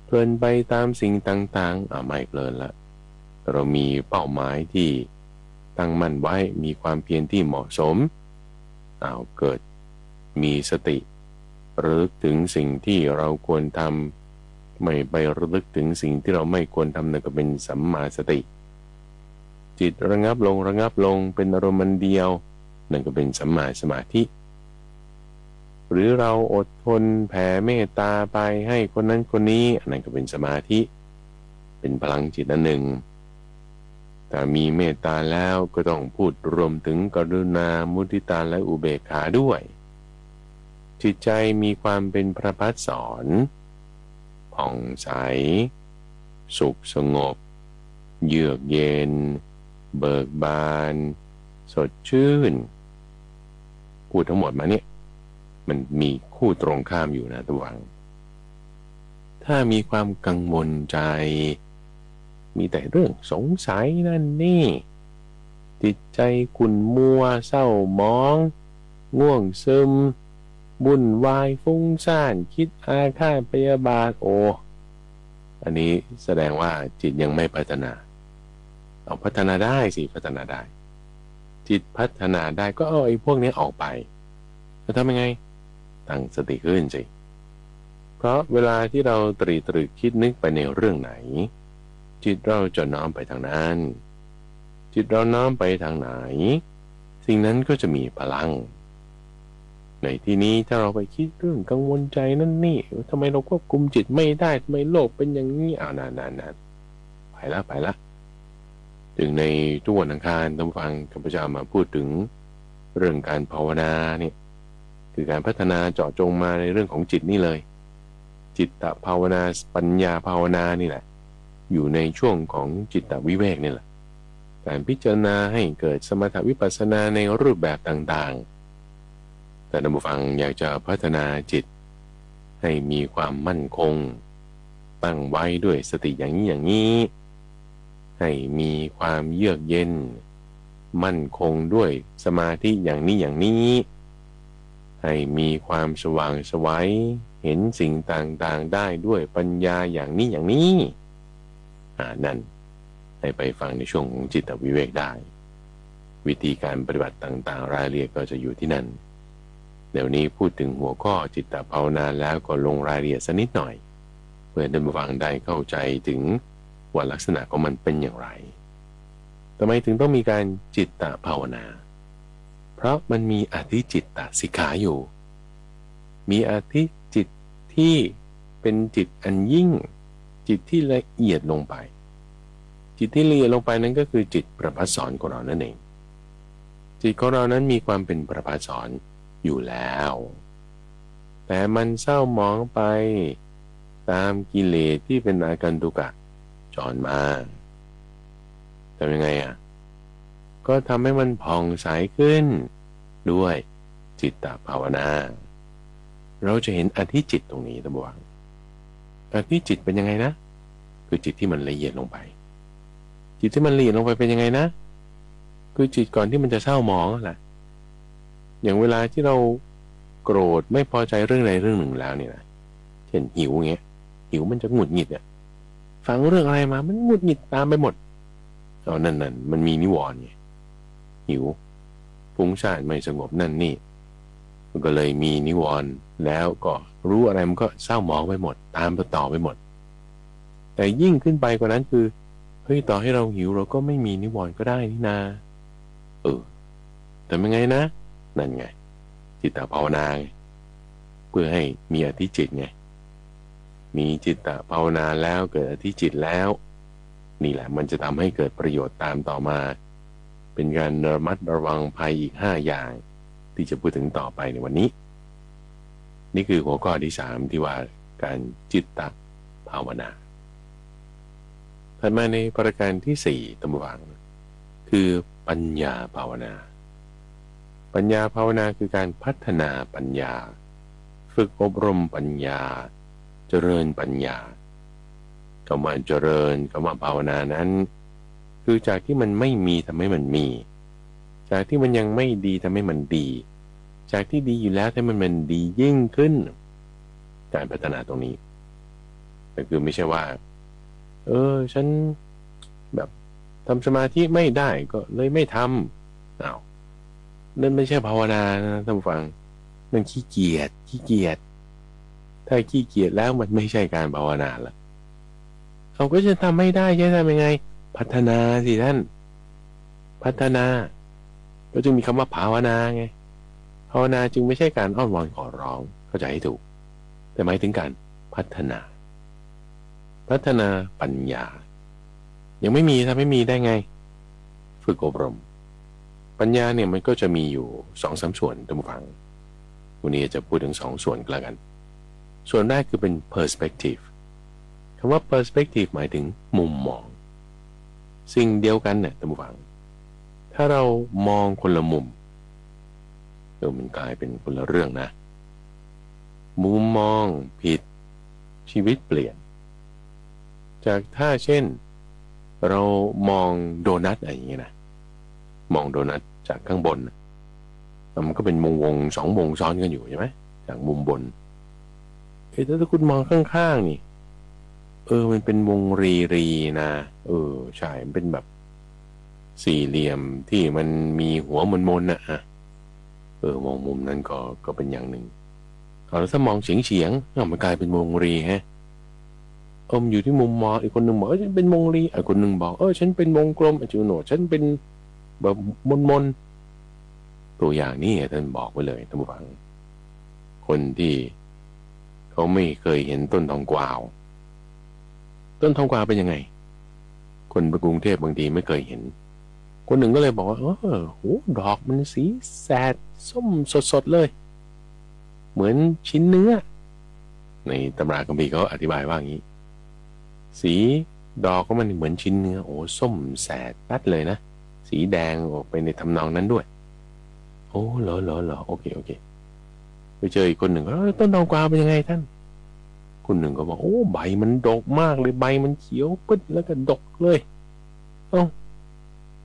เพลินไปตามสิ่งต่างๆไม่เพลินละเรามีเป้าหมายที่ตั้งมั่นไว้มีความเพียรที่เหมาะสมเกิดมีสติระลึกถึงสิ่งที่เราควรท ไม่ไประลึกถึงสิ่งที่เราไม่ควรทำนั่นก็เป็นสัมมาสติจิตระงับลงเป็นอารมณ์เดียวนั่นก็เป็นสัมมาสมาธิหรือเราอดทนแผ่เมตตาไปให้คนนั้นคนนี้นั่นก็เป็นสมาธิเป็นพลังจิตอันหนึ่งแต่มีเมตตาแล้วก็ต้องพูดรวมถึงกรุณามุทิตาและอุเบกขาด้วยจิตใจมีความเป็นพระพัฒสอนผ่องใสสุขสงบเยือกเย็นเบิกบานสดชื่นพูดทั้งหมดมาเนี่ยมันมีคู่ตรงข้ามอยู่นะตัวงถ้ามีความกังวลใจมีแต่เรื่องสงสัยนั่นนี่จิตใจขุ่นมัวเศร้าหมองง่วงซึมวุ่นวายฟุ้งซ่านคิดอาฆาตพยาบาทอันนี้แสดงว่าจิตยังไม่พัฒนาเอาพัฒนาได้สิพัฒนาได้จิตพัฒนาได้ก็เอาไอ้พวกนี้ออกไปแล้วทำยังไงตั้งสติขึ้นสิเพราะเวลาที่เราตรึกคิดนึกไปในเรื่องไหนจิตเราจะน้อมไปทางนั้นจิตเราน้อมไปทางไหนสิ่งนั้นก็จะมีพลังในที่นี้ถ้าเราไปคิดเรื่องกังวลใจนั่นนี่ทำไมเราควบคุมจิตไม่ได้ทำไมโลกเป็นอย่างนี้นานไปละถึงในทุกวันอังคารท่านฟังข้าพเจ้ามาพูดถึงเรื่องการภาวนาเนี่ยคือการพัฒนาเจาะจงมาในเรื่องของจิตนี่เลยจิตตภาวนาปัญญาภาวนานี่แหละอยู่ในช่วงของจิตตวิเวกนี่แหละการพิจารณาให้เกิดสมถวิปัสสนาในรูปแบบต่างๆแต่ท่านผู้ฟังอยากจะพัฒนาจิตให้มีความมั่นคงตั้งไว้ด้วยสติอย่างนี้ให้มีความเยือกเย็นมั่นคงด้วยสมาธิอย่างนี้ให้มีความสว่างไสวเห็นสิ่งต่างๆได้ด้วยปัญญาอย่างนี้นั่นให้ไปฟังในช่วงของจิตวิเวกได้วิธีการปฏิบัติต่างๆรายละเอียดก็จะอยู่ที่นั่นเดี๋ยวนี้พูดถึงหัวข้อจิตตภาวนาแล้วก็ลงรายละเอียดสักนิดหน่อยเพื่อท่านผู้ฟังได้เข้าใจถึงว่าลักษณะของมันเป็นอย่างไรทำไมถึงต้องมีการจิตตภาวนาเพราะมันมีอธิจิตตสิกขาอยู่มีอธิจิตที่เป็นจิตอันยิ่งจิตที่ละเอียดลงไปจิตที่ละเอียดลงไปนั้นก็คือจิตประภัสสรของเรานั่นเองจิตของเรานั้นมีความเป็นประภัสสรอยู่แล้วแต่มันเศร้าหมองไปตามกิเลสที่เป็นอาการตุกะจรมาทำยังไงก็ทำให้มันผ่องใสขึ้นด้วยจิตตภาวนาเราจะเห็นอธิจิตตรงนี้ท่านผู้ฟังอธิจิตเป็นยังไงนะคือจิตที่มันละเอียดลงไปจิตที่มันละเอียดลงไปเป็นยังไงนะคือจิตก่อนที่มันจะเศร้าหมองแหละอย่างเวลาที่เราโกรธไม่พอใจเรื่องใดเรื่องหนึ่งแล้วเนี่ยนะเช่นหิวเงี้ยหิวมันจะหงุดหงิดฟังเรื่องอะไรมามันหงุดหงิดตามไปหมดนั่นมันมีนิวรณ์ไงหิวฟุ้งซ่านไม่สงบนั่นนี่มันก็เลยมีนิวรณ์แล้วก็รู้อะไรมันก็เศร้าหมองไปหมดตามต่อไปหมดแต่ยิ่งขึ้นไปกว่านั้นคือเฮ้ยต่อให้เราหิวเราก็ไม่มีนิวรณ์ก็ได้นี่นาแต่เป็นไงนะนั่นไงจิตตภาวนาเพื่อให้มีอธิจิตไงมีจิตตภาวนาแล้วเกิดอธิจิตแล้วนี่แหละมันจะทำให้เกิดประโยชน์ตามต่อมาเป็นการระมัดระวังภัยอีก5อย่างที่จะพูดถึงต่อไปในวันนี้นี่คือหัวข้อที่3ที่ว่าการจิตตภาวนาถัดมาในประการที่4ตั้งวางคือปัญญาภาวนาปัญญาภาวนาคือการพัฒนาปัญญาฝึกอบรมปัญญาเจริญปัญญาคำว่าเจริญคำว่าภาวนานั้นคือจากที่มันไม่มีทำให้มันมีจากที่มันยังไม่ดีทำให้มันดีจากที่ดีอยู่แล้วทำให้มันดียิ่งขึ้นการพัฒนาตรงนี้ก็คือไม่ใช่ว่าฉันแบบทำสมาธิไม่ได้ก็เลยไม่ทำนั่นไม่ใช่ภาวนานะท่านผู้ฟังนั่นขี้เกียจ ถ้าขี้เกียจแล้วมันไม่ใช่การภาวนาละเขาก็จะทำไม่ได้ใช่ไหมยังไงพัฒนาสิท่านพัฒนาก็จึงมีคำว่าภาวนาไงภาวนาจึงไม่ใช่การอ้อนวอนขอร้องเข้าใจให้ถูกแต่หมายถึงการพัฒนาปัญญายังไม่มีถ้าไม่มีได้ไงฝึกอบรมปัญญาเนี่ยมันก็จะมีอยู่ 2-3 ส่วนท่านผู้ฟังวันนี้จะพูดถึง2ส่วนก็แล้วกันส่วนแรกคือเป็น perspective คำว่า perspective หมายถึงมุมมองสิ่งเดียวกันเนี่ยท่านผู้ฟังถ้าเรามองคนละมุมมันกลายเป็นคนละเรื่องนะมุมมองผิดชีวิตเปลี่ยนจากถ้าเช่นเรามองโดนัทอะไรอย่างเงี้ยนะมองโดนัทจากข้างบนมันก็เป็นวง2 วงซ้อนกันอยู่ใช่ไหมจากมุมบนถ้าคุณมองข้างๆนี่มันเป็นวงรีนะใช่มันเป็นแบบสี่เหลี่ยมที่มันมีหัวมนๆนะมองมุมนั้นก็เป็นอย่างหนึ่งแล้วถ้ามองเฉียงมันกลายเป็นวงรีฮะอยู่ที่มุมมองอีกคนหนึ่งบอกฉันเป็นวงรีอีกคนหนึ่งบอกฉันเป็นวงกลมจูโน่ฉันเป็นแบบมนตัวอย่างนี้ท่านบอกไว้เลยท่านผู้ฟังคนที่เขาไม่เคยเห็นต้นทองกวาวเป็นยังไงคนไปกรุงเทพบางทีไม่เคยเห็นคนหนึ่งก็เลยบอกว่าดอกมันสีแสดส้มสดๆเลยเหมือนชิ้นเนื้อในตำราคัมภีร์เขาอธิบายว่าอย่างนี้สีดอกก็มันเหมือนชิ้นเนื้อส้มแสดปัดเลยนะสีแดงออกไปในทำนองนั้นด้วยเหรอโอเคไปเจออีกคนหนึ่งต้นทองกวาวเป็นยังไงท่านคนหนึ่งก็บอกใบมันดกมากเลยใบมันเขียวปึ๊ดแล้วก็ดกเลย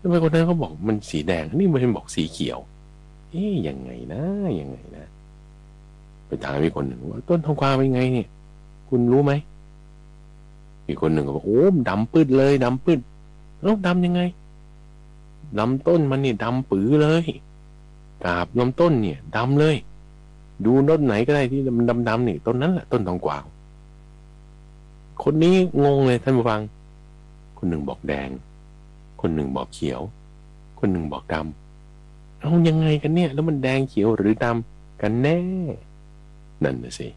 ทำไมคนนั้นเขาบอกมันสีแดงนี่มันบอกสีเขียวยังไงนะไปถามอีกคนหนึ่งว่าต้นทองกวาวเป็นไงเนี่ยคุณรู้ไหมอีกคนหนึ่งก็บอกดำปึ๊ดเลยดำปึ๊ดดำยังไงลำต้นมันเนี่ยดำปื้อเลยกาบลำต้นเนี่ยดำเลยดูต้นไหนก็ได้ที่มันดำๆนี่ต้นนั้นแหละต้นทองกวาวคนนี้งงเลยท่านผู้ฟังคนหนึ่งบอกแดงคนหนึ่งบอกเขียวคนหนึ่งบอกดำยังไงกันเนี่ยแล้วมันแดงเขียวหรือดำกันแน่นั่นน่ะสิ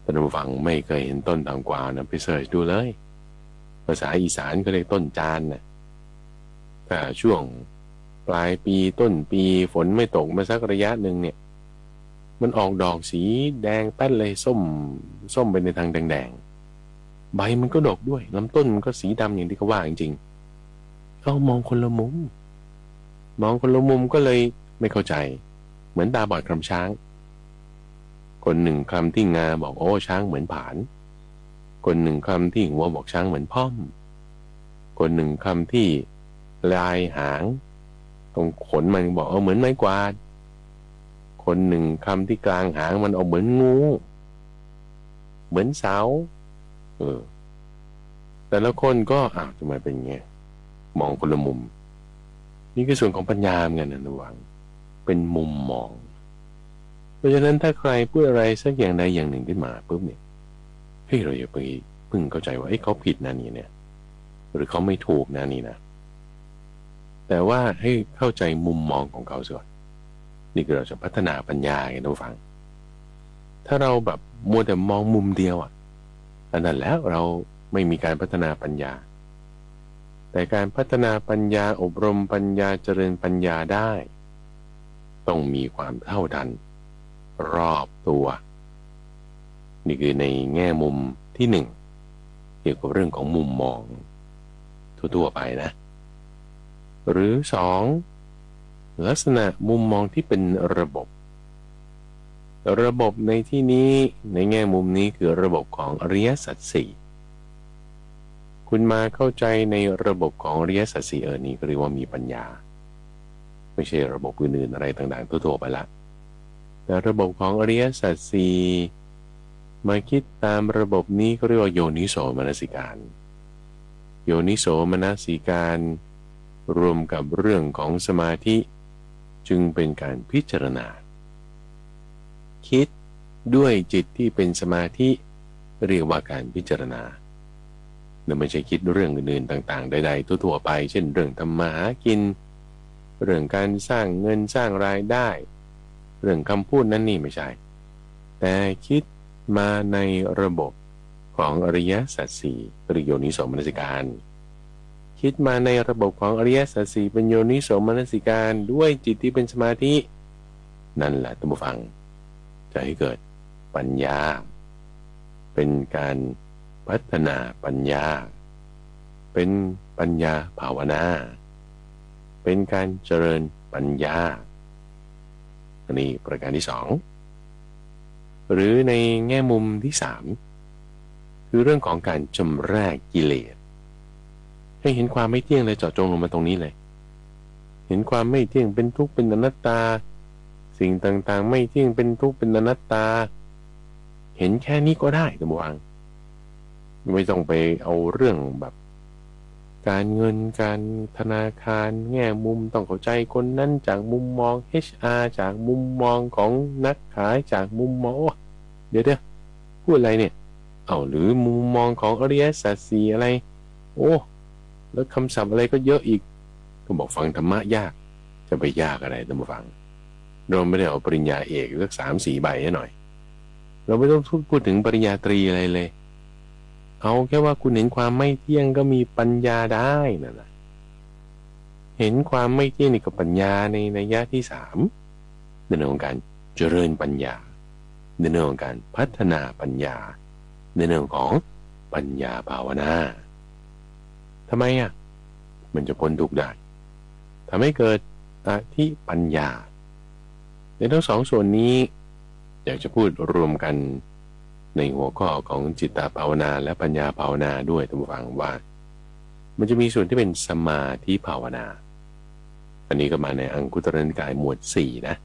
ท่านผู้ฟังไม่เคยเห็นต้นทองกวาวนะไปเสิร์ชดูเลยภาษาอีสานก็เรียกต้นจานนะถ้าช่วงปลายปีต้นปีฝนไม่ตกมาสักระยะหนึ่งเนี่ยมันออกดอกสีแดงแป้นเลยส้มไปในทางแดงๆใบมันก็ดกด้วยลำต้นมันก็สีดำอย่างที่เขาว่าจริงๆมองคนละมุมก็เลยไม่เข้าใจเหมือนตาบอดคลำช้างคนหนึ่งคลำที่งาบอกช้างเหมือนผานคนหนึ่งคลำที่หัวบอกช้างเหมือนพ่อมคนหนึ่งคลำที่ลายหางตรงขนมันบอกเหมือนไม้กวาดคนหนึ่งคำที่กลางหางมันเหมือนงูเหมือนเสาแต่ละคนก็ทำไมเป็นไงมองคนละมุมนี่คือส่วนของปัญญาเหมือนกันนะระวังเป็นมุมมองเพราะฉะนั้นถ้าใครพูดอะไรสักอย่างใดอย่างหนึ่งขึ้นมาปุ๊บเนี่ยเราอย่าไปพึ่งเข้าใจว่าเขาผิดนะนี่เนี่ยหรือเขาไม่ถูกนะนี่นะแต่ว่าให้เข้าใจมุมมองของเขาส่วนนี่คือเราจะพัฒนาปัญญาไงท่านผู้ฟังถ้าเราแบบมัวแต่มองมุมเดียวอันนั้นแล้วเราไม่มีการพัฒนาปัญญาแต่การพัฒนาปัญญาอบรมปัญญาเจริญปัญญาได้ต้องมีความเท่าทันรอบตัวนี่คือในแง่มุมที่หนึ่งเกี่ยวกับเรื่องของมุมมองทั่วๆไปนะหรือสองลักษณะมุมมองที่เป็นระบบในที่นี้ในแง่มุมนี้คือระบบของอริยสัจสี่คุณมาเข้าใจในระบบของอริยสัจสี่นี้ก็เรียกว่ามีปัญญาไม่ใช่ระบบอื่นๆอะไรต่างๆทั่วๆไปละแต่ระบบของอริยสัจสี่มาคิดตามระบบนี้ก็เรียกว่าโยนิโสมนสิการโยนิโสมนสิการรวมกับเรื่องของสมาธิจึงเป็นการพิจารณาคิด ด้วยจิตที่เป็นสมาธิเรียกว่าการพิจารณาเราไม่ใช่คิดเรื่องอื่นๆต่างๆใดๆทั่วๆไปเช่นเรื่องทำมาหากินเรื่องการสร้างเงินสร้างรายได้เรื่องคำพูดนั่นนี่ไม่ใช่แต่คิดมาในระบบของอริยสัจสี่หรือโยนิโสมนสิการคิดมาในระบบของอริยสัจสี่เป็นโยนิโสมนสิการด้วยจิตที่เป็นสมาธินั่นแหละท่านผู้ฟังจะให้เกิดปัญญาเป็นการพัฒนาปัญญาเป็นปัญญาภาวนาเป็นการเจริญปัญญาอันนี้ประการที่สองหรือในแง่มุมที่สามคือเรื่องของการชำระกิเลสให้เห็นความไม่เที่ยงเลยเจาะจงลงมาตรงนี้เลยเห็นความไม่เที่ยงเป็นทุกข์เป็นอนัตตาสิ่งต่างๆไม่เที่ยงเป็นทุกข์เป็นอนัตตาเห็นแค่นี้ก็ได้ท่านผู้ฟังไม่ต้องไปเอาเรื่องแบบการเงินการธนาคารแง่มุมต้องเข้าใจคนนั้นจากมุมมอง HR จากมุมมองของนักขายจากมุมมองเดี๋ยวพูดอะไรเนี่ยหรือมุมมองของอริยสัจสี่อะไรแล้วคำศัพท์อะไรก็เยอะอีกก็บอกฟังธรรมะยากจะไปยากอะไรท่านผู้ฟังเราไม่ได้เอาปริญญาเอกสัก 3-4 ใบให้หน่อยเราไม่ต้องพูดถึงปริญญาตรีอะไรเลยเอาแค่ว่าคุณเห็นความไม่เที่ยงก็มีปัญญาได้นั่นแหละเห็นความไม่เที่ยงนี่กับปัญญาในนัยยะที่3ในเรื่องของการเจริญปัญญาในเรื่องของการพัฒนาปัญญาในเรื่องของปัญญาภาวนาทำไมมันจะพ้นทุกข์ได้ทำให้เกิดอธิปัญญาในทั้งสองส่วนนี้อยากจะพูดรวมกันในหัวข้อของจิตตภาวนาและปัญญาภาวนาด้วยท่านผู้ฟังว่ามันจะมีส่วนที่เป็นสมาธิภาวนาอันนี้ก็มาในอังคุตรนิกายหมวด4นะ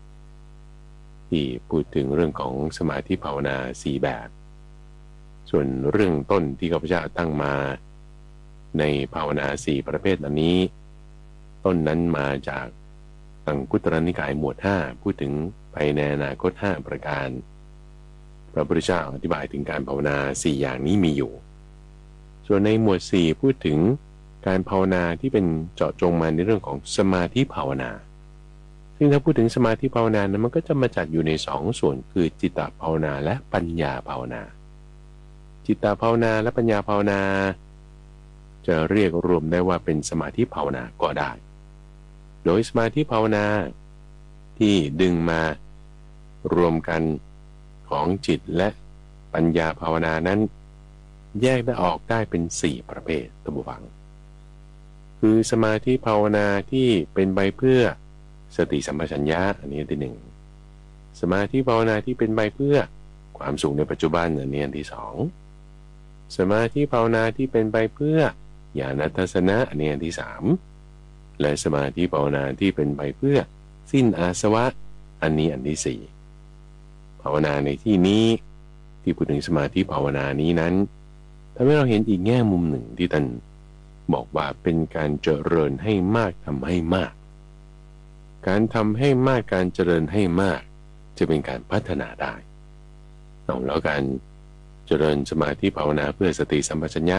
ที่พูดถึงเรื่องของสมาธิภาวนา4แบบส่วนเรื่องต้นที่ข้าพเจ้าตั้งมาในภาวนา4ประเภทอันนี้ต้นนั้นมาจากอังคุตรนิกายหมวด5พูดถึงไปในอนาคต5ประการพระพุทธเจ้าอธิบายถึงการภาวนา4อย่างนี้มีอยู่ส่วนในหมวด4พูดถึงการภาวนาที่เป็นเจาะจงมาในเรื่องของสมาธิภาวนาซึ่งถ้าพูดถึงสมาธิภาวนานั้นมันก็จะมาจัดอยู่ใน2ส่วนคือจิตตภาวนาและปัญญาภาวนาจิตตภาวนาและปัญญาภาวนาจะเรียกรวมได้ว่าเป็นสมาธิภาวนาก็ได้โดยสมาธิภาวนาที่ดึงมารวมกันของจิตและปัญญาภาวนานั้นแยกได้ออกได้เป็น4ประเภทท่านผู้ฟังคือสมาธิภาวนาที่เป็นไปเพื่อสติสัมปชัญญะอันนี้ที่1สมาธิภาวนาที่เป็นไปเพื่อความสุขในปัจจุบันอันนี้ที่2สมาธิภาวนาที่เป็นไปเพื่อญาณทัศนะอันนี้ที่3และสมาธิภาวนาที่เป็นไปเพื่อสิ้นอาสวะอันนี้อันที่4ภาวนาในที่นี้ที่พูดถึงสมาธิภาวนานี้นั้นทำให้เราเห็นอีกแง่มุมหนึ่งที่ท่านบอกว่าเป็นการเจริญให้มากทำให้มากการทำให้มากการเจริญให้มากจะเป็นการพัฒนาได้แล้วการเจริญสมาธิภาวนาเพื่อสติสัมปชัญญะ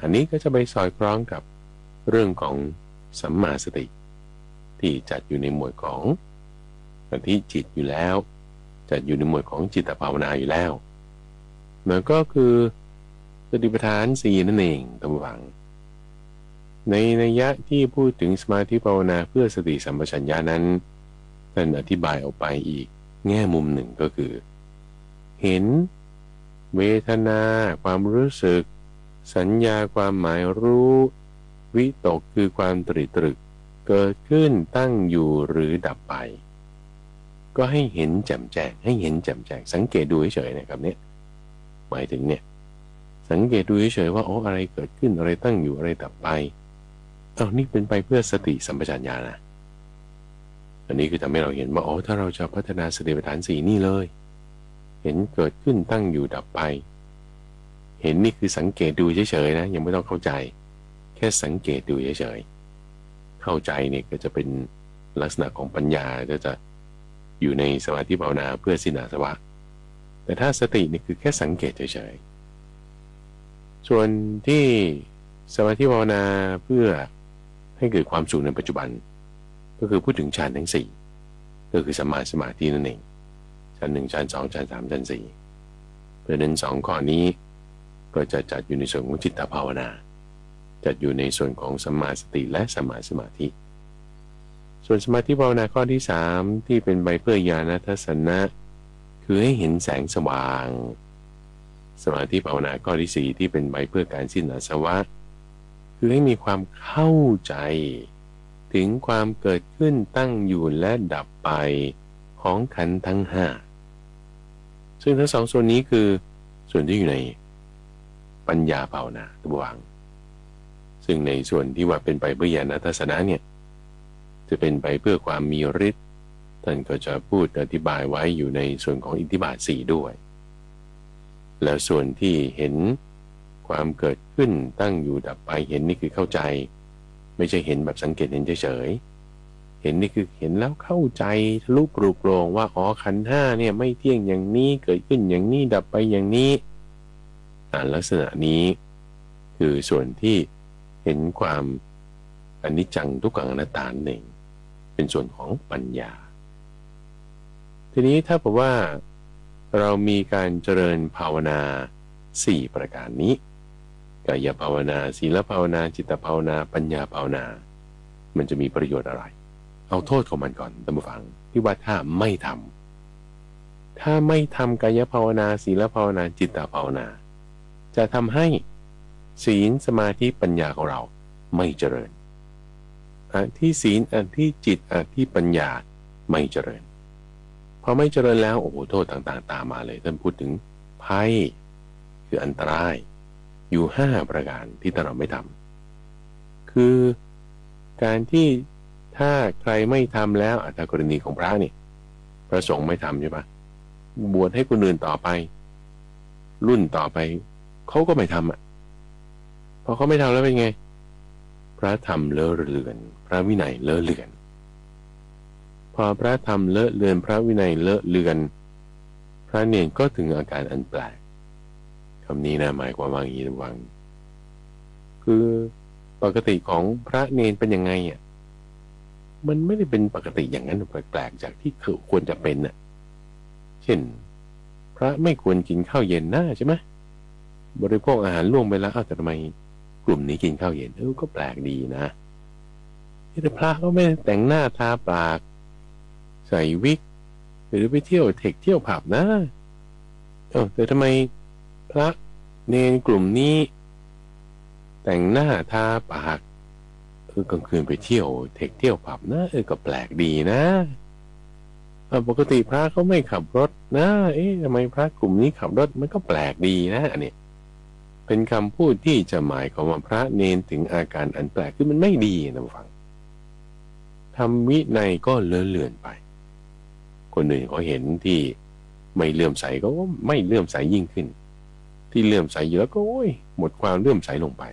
อันนี้ก็จะไปสอดคล้องกับเรื่องของสัมมาสติที่จัดอยู่ในหมวดของที่จิตอยู่แล้วจัดอยู่ในหมวดของจิตตภาวนาอยู่แล้วนั่นก็คือสติปัฏฐาน4นั่นเองท่านผู้ฟังในนัยยะที่พูดถึงสมาธิภาวนาเพื่อสติสัมปชัญญะนั้นท่านอธิบายออกไปอีกแง่มุมหนึ่งก็คือเห็นเวทนาความรู้สึกสัญญาความหมายรู้วิตกคือความตรึกเกิดขึ้นตั้งอยู่หรือดับไปก็ให้เห็นแจ่มแจ้งให้เห็นแจ่มแจ้งสังเกตดูเฉยๆนะครับเนี่ยหมายถึงเนี่ยสังเกตดูเฉยๆว่าอะไรเกิดขึ้นอะไรตั้งอยู่อะไรดับไปนี่เป็นไปเพื่อสติสัมปชัญญะนะอันนี้คือทำให้เราเห็นว่าถ้าเราจะพัฒนาสติปัฏฐาน4นี่เลยเห็นเกิดขึ้นตั้งอยู่ดับไปเห็นนี่คือสังเกตดูเฉยๆนะยังไม่ต้องเข้าใจแค่สังเกตดูเฉยๆเข้าใจเนี่ยก็จะเป็นลักษณะของปัญญาจะอยู่ในสมาธิภาวนาเพื่อสิ้นอาสวะ แต่ถ้าสตินี่คือแค่สังเกตเฉยๆส่วนที่สมาธิภาวนาเพื่อให้เกิดความสุขในปัจจุบันก็คือพูดถึงฌานทั้ง4ก็คือสัมมาสมาธินั่นเองฌาน1ฌาน2ฌาน3ฌาน4เพราะนั้น2ข้อนี้ก็จะจัดอยู่ในส่วนของจิตตภาวนาจัดอยู่ในส่วนของสัมมาสติและสัมมาสมาธิส่วนสมาธิภาวนาข้อที่3ที่เป็นไปเพื่อญาณทัศนะคือให้เห็นแสงสว่างสมาธิภาวนาข้อที่4ที่เป็นไปเพื่อการสิ้นอาสวะคือให้มีความเข้าใจถึงความเกิดขึ้นตั้งอยู่และดับไปของขันธ์ทั้ง5ซึ่งทั้ง2ส่วนนี้คือส่วนที่อยู่ในปัญญาภาวนาตัววังซึ่งในส่วนที่ว่าเป็นไปเพื่อญาณทัศนะเนี่ยจะเป็นไปเพื่อความมีฤทธิ์ท่านก็จะพูดอธิบายไว้อยู่ในส่วนของอิทธิบาท4ด้วยแล้วส่วนที่เห็นความเกิดขึ้นตั้งอยู่ดับไปเห็นนี่คือเข้าใจไม่ใช่เห็นแบบสังเกตเห็นเฉยๆเห็นนี่คือเห็นแล้วเข้าใจทะลุปลุกโปร่งว่าอ๋อขันธ์5เนี่ยไม่เที่ยงอย่างนี้เกิดขึ้นอย่างนี้ดับไปอย่างนี้ลักษณะนี้คือส่วนที่เห็นความอนิจจังทุกขังอนัตตาเองเป็นส่วนของปัญญาทีนี้ถ้าบอกว่าเรามีการเจริญภาวนา4ประการนี้กายภาวนาศีลภาวนาจิตภาวนาปัญญาภาวนามันจะมีประโยชน์อะไรเอาโทษของมันก่อนท่านผู้ฟังที่ว่าถ้าไม่ทำกายภาวนาศีลภาวนาจิตภาวนาจะทำให้ศีลสมาธิปัญญาของเราไม่เจริญที่ศีลที่จิตที่ปัญญาไม่เจริญพอไม่เจริญแล้วโอ้โหโทษต่างๆตามมาเลยท่านพูดถึงภัยคืออันตรายอยู่5ประการที่ถ้าเราไม่ทำคือการที่ถ้าใครไม่ทำแล้วถ้ากรณีของพระเนี่ยพระสงฆ์ไม่ทำใช่ปะบวชให้คนอื่นต่อไปรุ่นต่อไปเขาก็ไม่ทำพอเขาไม่ทำแล้วเป็นไงพระธรรมเลอะเลือนพระวินัยเลอะเลือนพอพระธรรมเลอะเลือนพระวินัยเลอะเลือนพระเนรก็ถึงอาการอันแปลกคำนี้นะหมายความว่าอย่างนี้ระวังคือปกติของพระเนรเป็นยังไงมันไม่ได้เป็นปกติอย่างนั้นแปลกๆจากที่ควรจะเป็นเช่นพระไม่ควรกินข้าวเย็นนะใช่ไหมบริโภคอาหารล่วงไปแล้วแต่ทำไมกลุ่มนี้กินข้าวเย็นก็แปลกดีนะแต่พระก็ไม่แต่งหน้าทาปากใส่วิกหรือไปเที่ยวเทคเที่ยวผับนะแต่ทำไมพระเนรกลุ่มนี้แต่งหน้าทาปากกลางคืนไปเที่ยวเทคเที่ยวผับนะก็แปลกดีนะปกติพระเขาไม่ขับรถนะทำไมพระกลุ่มนี้ขับรถมันก็แปลกดีนะอันนี้เป็นคำพูดที่จะหมายความว่าพระเนรถึงอาการอันแปลกคือมันไม่ดีนะฟังทำวินัยก็เลอะเลือนไปคนอื่นเขาเห็นที่ไม่เลื่อมใสก็ไม่เลื่อมใสยิ่งขึ้นที่เลื่อมใสเยอะก็หมดความเลื่อมใสลงไป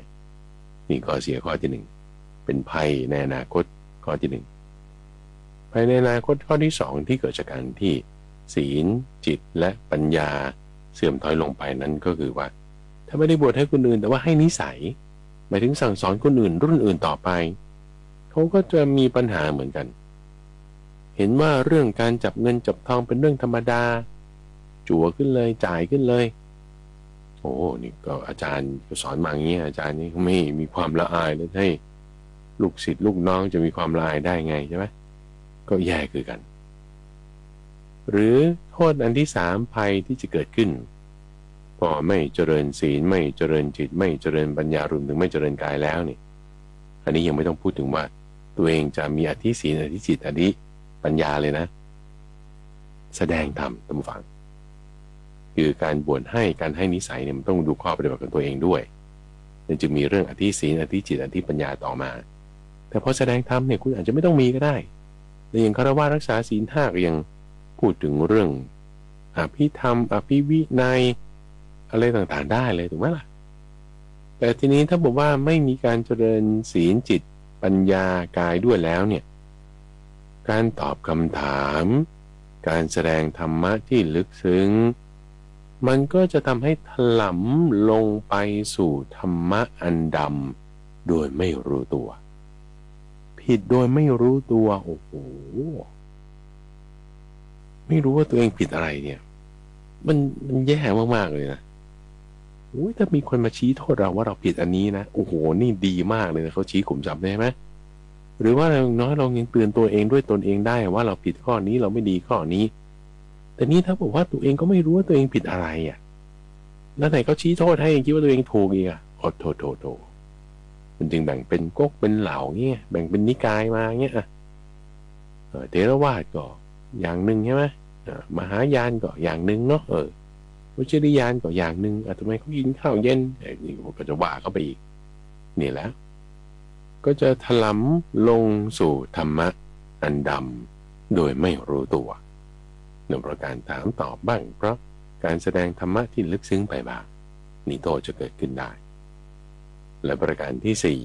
นี่ข้อเสียข้อที่1เป็นภัยในอนาคตข้อที่1ภัยในอนาคตข้อที่2ที่เกิดจากการที่ศีลจิตและปัญญาเสื่อมถอยลงไปนั้นก็คือว่าถ้าไม่ได้บวชให้คนอื่นแต่ว่าให้นิสัยหมายถึงสั่งสอนคนอื่นรุ่นอื่นต่อไปเขาก็จะมีปัญหาเหมือนกันเห็นว่าเรื่องการจับเงินจับทองเป็นเรื่องธรรมดาจั่วขึ้นเลยจ่ายขึ้นเลยนี่ก็อาจารย์ก็สอนมาอย่างนี้อาจารย์นี่ไม่มีความละอายแล้วให้ลูกศิษย์ลูกน้องจะมีความละอายได้ไงใช่ไหมก็แย่คือกันหรือโทษอันที่3ภัยที่จะเกิดขึ้นพอไม่เจริญศีลไม่เจริญจิตไม่เจริญปัญญารวมถึงไม่เจริญกายแล้วนี่อันนี้ยังไม่ต้องพูดถึงว่าตัวเองจะมีอธิศีลอธิจิตอธิปัญญาเลยนะแสดงธรรมตามฟังคือการบวชให้การให้นิสัยเนี่ยมันต้องดูข้อปฏิบัติของตัวเองด้วยมันจึงมีเรื่องอธิศีลอธิจิตอธิปัญญาต่อมาแต่พอแสดงธรรมเนี่ยคุณอาจจะไม่ต้องมีก็ได้แต่อย่างฆราวาสรักษาศีล5ก็ยังพูดถึงเรื่องอภิธรรมอภิวินัยอะไรต่างๆได้เลยถูกไหมล่ะแต่ทีนี้ถ้าบอกว่าไม่มีการเจริญศีลจิตปัญญากายด้วยแล้วเนี่ยการตอบคำถามการแสดงธรรมะที่ลึกซึ้ง มันก็จะทำให้ถลำลงไปสู่ธรรมะอันดำโดยไม่รู้ตัวผิดโดยไม่รู้ตัวโอ้โหไม่รู้ว่าตัวเองผิดอะไรเนี่ยมันแย่มากๆเลยนะถ้ามีคนมาชี้โทษเราว่าเราผิดอันนี้นะโอ้โหนี่ดีมากเลยนะเขาชี้ขุมทรัพย์ได้ไหมหรือว่าอย่างน้อยเรายังเตือนตัวเองด้วยตนเองได้ว่าเราผิดข้อนี้เราไม่ดีข้อนี้แต่นี่ถ้าบอกว่าตัวเองก็ไม่รู้ว่าตัวเองผิดอะไรอ่ะแล้วไหนเขาชี้โทษให้คิดว่าตัวเองถูกอีกอ่ะโถมันจึงแบ่งเป็นก๊กเป็นเหล่าเงี้ยแบ่งเป็นนิกายมาเงี้ยเถรวาทก็อย่างหนึ่งใช่ไหมมหายานก็อย่างหนึ่งเนาะวชิรยานก็อย่างหนึ่งทำไมเขากินข้าวเย็นนี่ก็จะว่าเขาไปอีกนี่แหละก็จะถลำลงสู่ธรรมะอันดำโดยไม่รู้ตัวหนึ่งประการถามตอบบ้างเพราะการแสดงธรรมะที่ลึกซึ้งไปบ้างนี่โทษจะเกิดขึ้นได้และประการที่สี่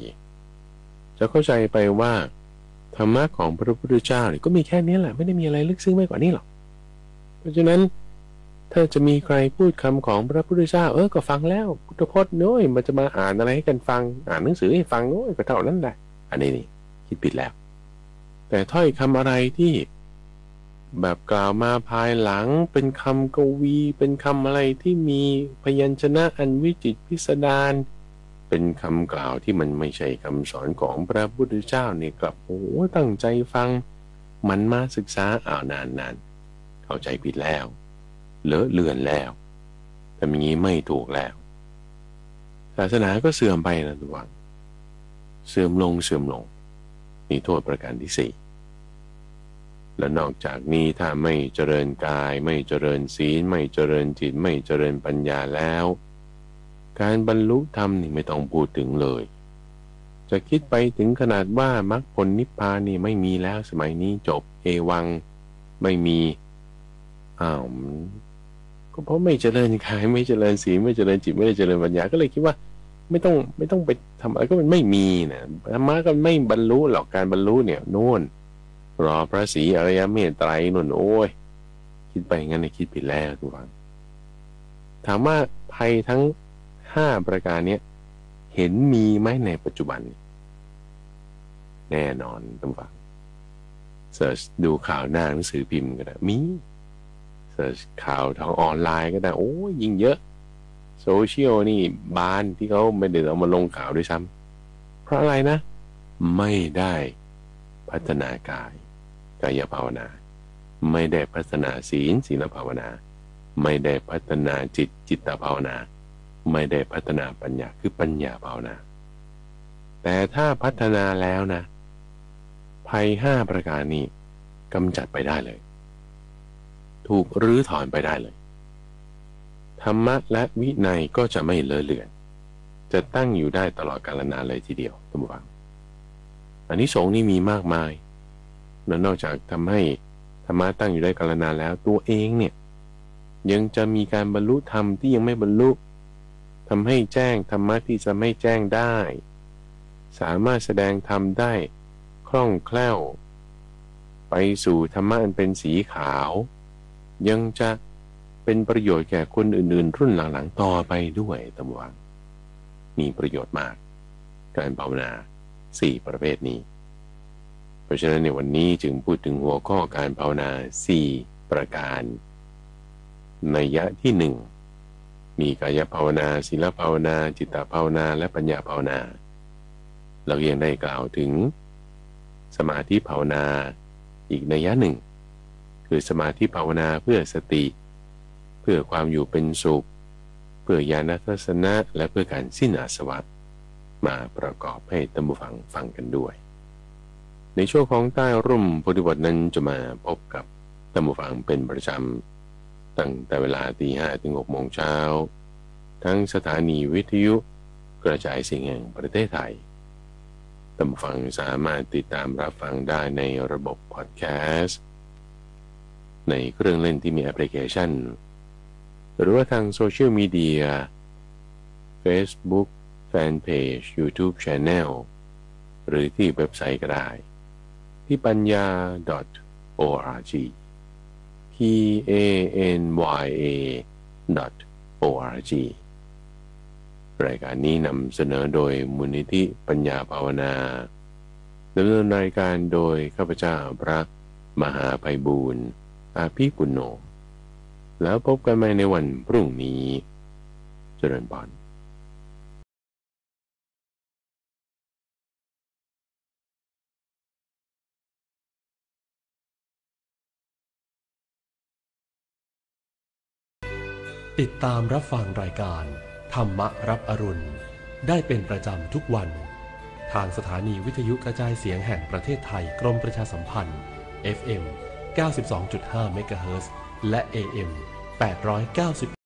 จะเข้าใจไปว่าธรรมะของพระพุทธเจ้าเนี่ยก็มีแค่นี้แหละไม่ได้มีอะไรลึกซึ้งมากกว่านี้หรอกเพราะฉะนั้นถ้าจะมีใครพูดคำของพระพุทธเจ้าก็ฟังแล้วพุทธพจน์น้อยมันจะมาอ่านอะไรให้กันฟังอ่านหนังสือให้ฟังน้อยก็เท่านั้นแหละอันนี้นี่คิดผิดแล้วแต่ถ้อยคำอะไรที่แบบกล่าวมาภายหลังเป็นคำกวีเป็นคำอะไรที่มีพยัญชนะอันวิจิตรพิสดารเป็นคำกล่าวที่มันไม่ใช่คำสอนของพระพุทธเจ้าเนี่ยกลับตั้งใจฟังมันมาศึกษานานเข้าใจผิดแล้วเลอะเลือนแล้วแต่อย่างนี้ไม่ถูกแล้วศาสนาก็เสื่อมไปนะทุกวันเสื่อมลงนี่โทษประการที่สี่และนอกจากนี้ถ้าไม่เจริญกายไม่เจริญศีลไม่เจริญจิตไม่เจริญปัญญาแล้วการบรรลุธรรมนี่ไม่ต้องพูดถึงเลยจะคิดไปถึงขนาดว่ามรรคผลนิพพานนี่ไม่มีแล้วสมัยนี้จบเอวังไม่มีก็เพราะไม่เจริญกายไม่เจริญศีลไม่เจริญจิตไม่เจริญปัญญาก็เลยคิดว่าไม่ต้องไปทำอะไรก็มันไม่มีนะธรรมะก็ไม่บรรลุหรอกการบรรลุเนี่ยโน่นรอพระศรีอริยเมตไตรนู่นโอ้ยคิดไปงั้นในคิดผิดแล้วทุกฝังถามว่าภัยทั้ง5ประการนี้เห็นมีไหมในปัจจุบันแน่นอนทุกฝังเสิร์ชดูข่าวหน้าหนังสือพิมพ์ก็ได้มีเสิร์ชข่าวทางออนไลน์ก็ได้โอ้ยยิ่งเยอะโซเชียลนี่บานที่เขาไม่ได้เอามาลงข่าวด้วยซ้ำเพราะอะไรนะไม่ได้พัฒนากายภาวนาไม่ได้พัฒนาศีลภาวนาไม่ได้พัฒนาจิตภาวนาไม่ได้พัฒนาปัญญาคือปัญญาภาวนาแต่ถ้าพัฒนาแล้วนะภัย5ประการนี้กำจัดไปได้เลยถูกรื้อถอนไปได้เลยธรรมะและวินัยก็จะไม่เลอะเลือนจะตั้งอยู่ได้ตลอดกาลนานเลยทีเดียวท่านผู้ฟังอานิสงส์นี่มีมากมายและนอกจากทำให้ธรรมะตั้งอยู่ได้กาลนานแล้วตัวเองเนี่ยยังจะมีการบรรลุธรรมที่ยังไม่บรรลุทำให้แจ้งธรรมะที่จะไม่แจ้งได้สามารถแสดงธรรมได้คล่องแคล่วไปสู่ธรรมะอันเป็นสีขาวยังจะเป็นประโยชน์แก่คนอื่นๆรุ่นหลังๆต่อไปด้วยท่านผู้ฟังมีประโยชน์มากการภาวนา4ประเภทนี้เพราะฉะนั้นในวันนี้จึงพูดถึงหัวข้อการภาวนา4ประการนัยยะที่1มีกายภาวนาศีลภาวนาจิตภาวนาและปัญญาภาวนาเรายังได้กล่าวถึงสมาธิภาวนาอีกนัยยะหนึ่งคือสมาธิภาวนาเพื่อสติเพื่อความอยู่เป็นสุขเพื่อญาณทัศนะและเพื่อการสิ้นอาสวะมาประกอบให้ท่านผู้ฟังฟังกันด้วยในช่วงของใต้ร่มโพธิบทนั้นจะมาพบกับท่านผู้ฟังเป็นประจำตั้งแต่เวลา 5:00 ถึง 6:00 น.ทั้งสถานีวิทยุกระจายเสียงแห่งประเทศไทยท่านผู้ฟังสามารถติดตามรับฟังได้ในระบบพอดแคสต์ในเครื่องเล่นที่มีแอปพลิเคชันหรือว่าทางโซเชียลมีเดีย Facebook Fanpage YouTube Channel หรือที่เว็บไซต์ก็ได้ที่ปัญญา .org PANYA .org รายการนี้นำเสนอโดยมูลนิธิปัญญาภาวนาดำเนินรายการโดยข้าพเจ้าพระมหาไพบูลย์อาภีปุณโญแล้วพบกันใหม่ในวันพรุ่งนี้เจริญพรติดตามรับฟังรายการธรรมรับอรุณได้เป็นประจำทุกวันทางสถานีวิทยุกระจายเสียงแห่งประเทศไทยกรมประชาสัมพันธ์ FM 92.5 เมกะเฮิรตซ์และ AM 891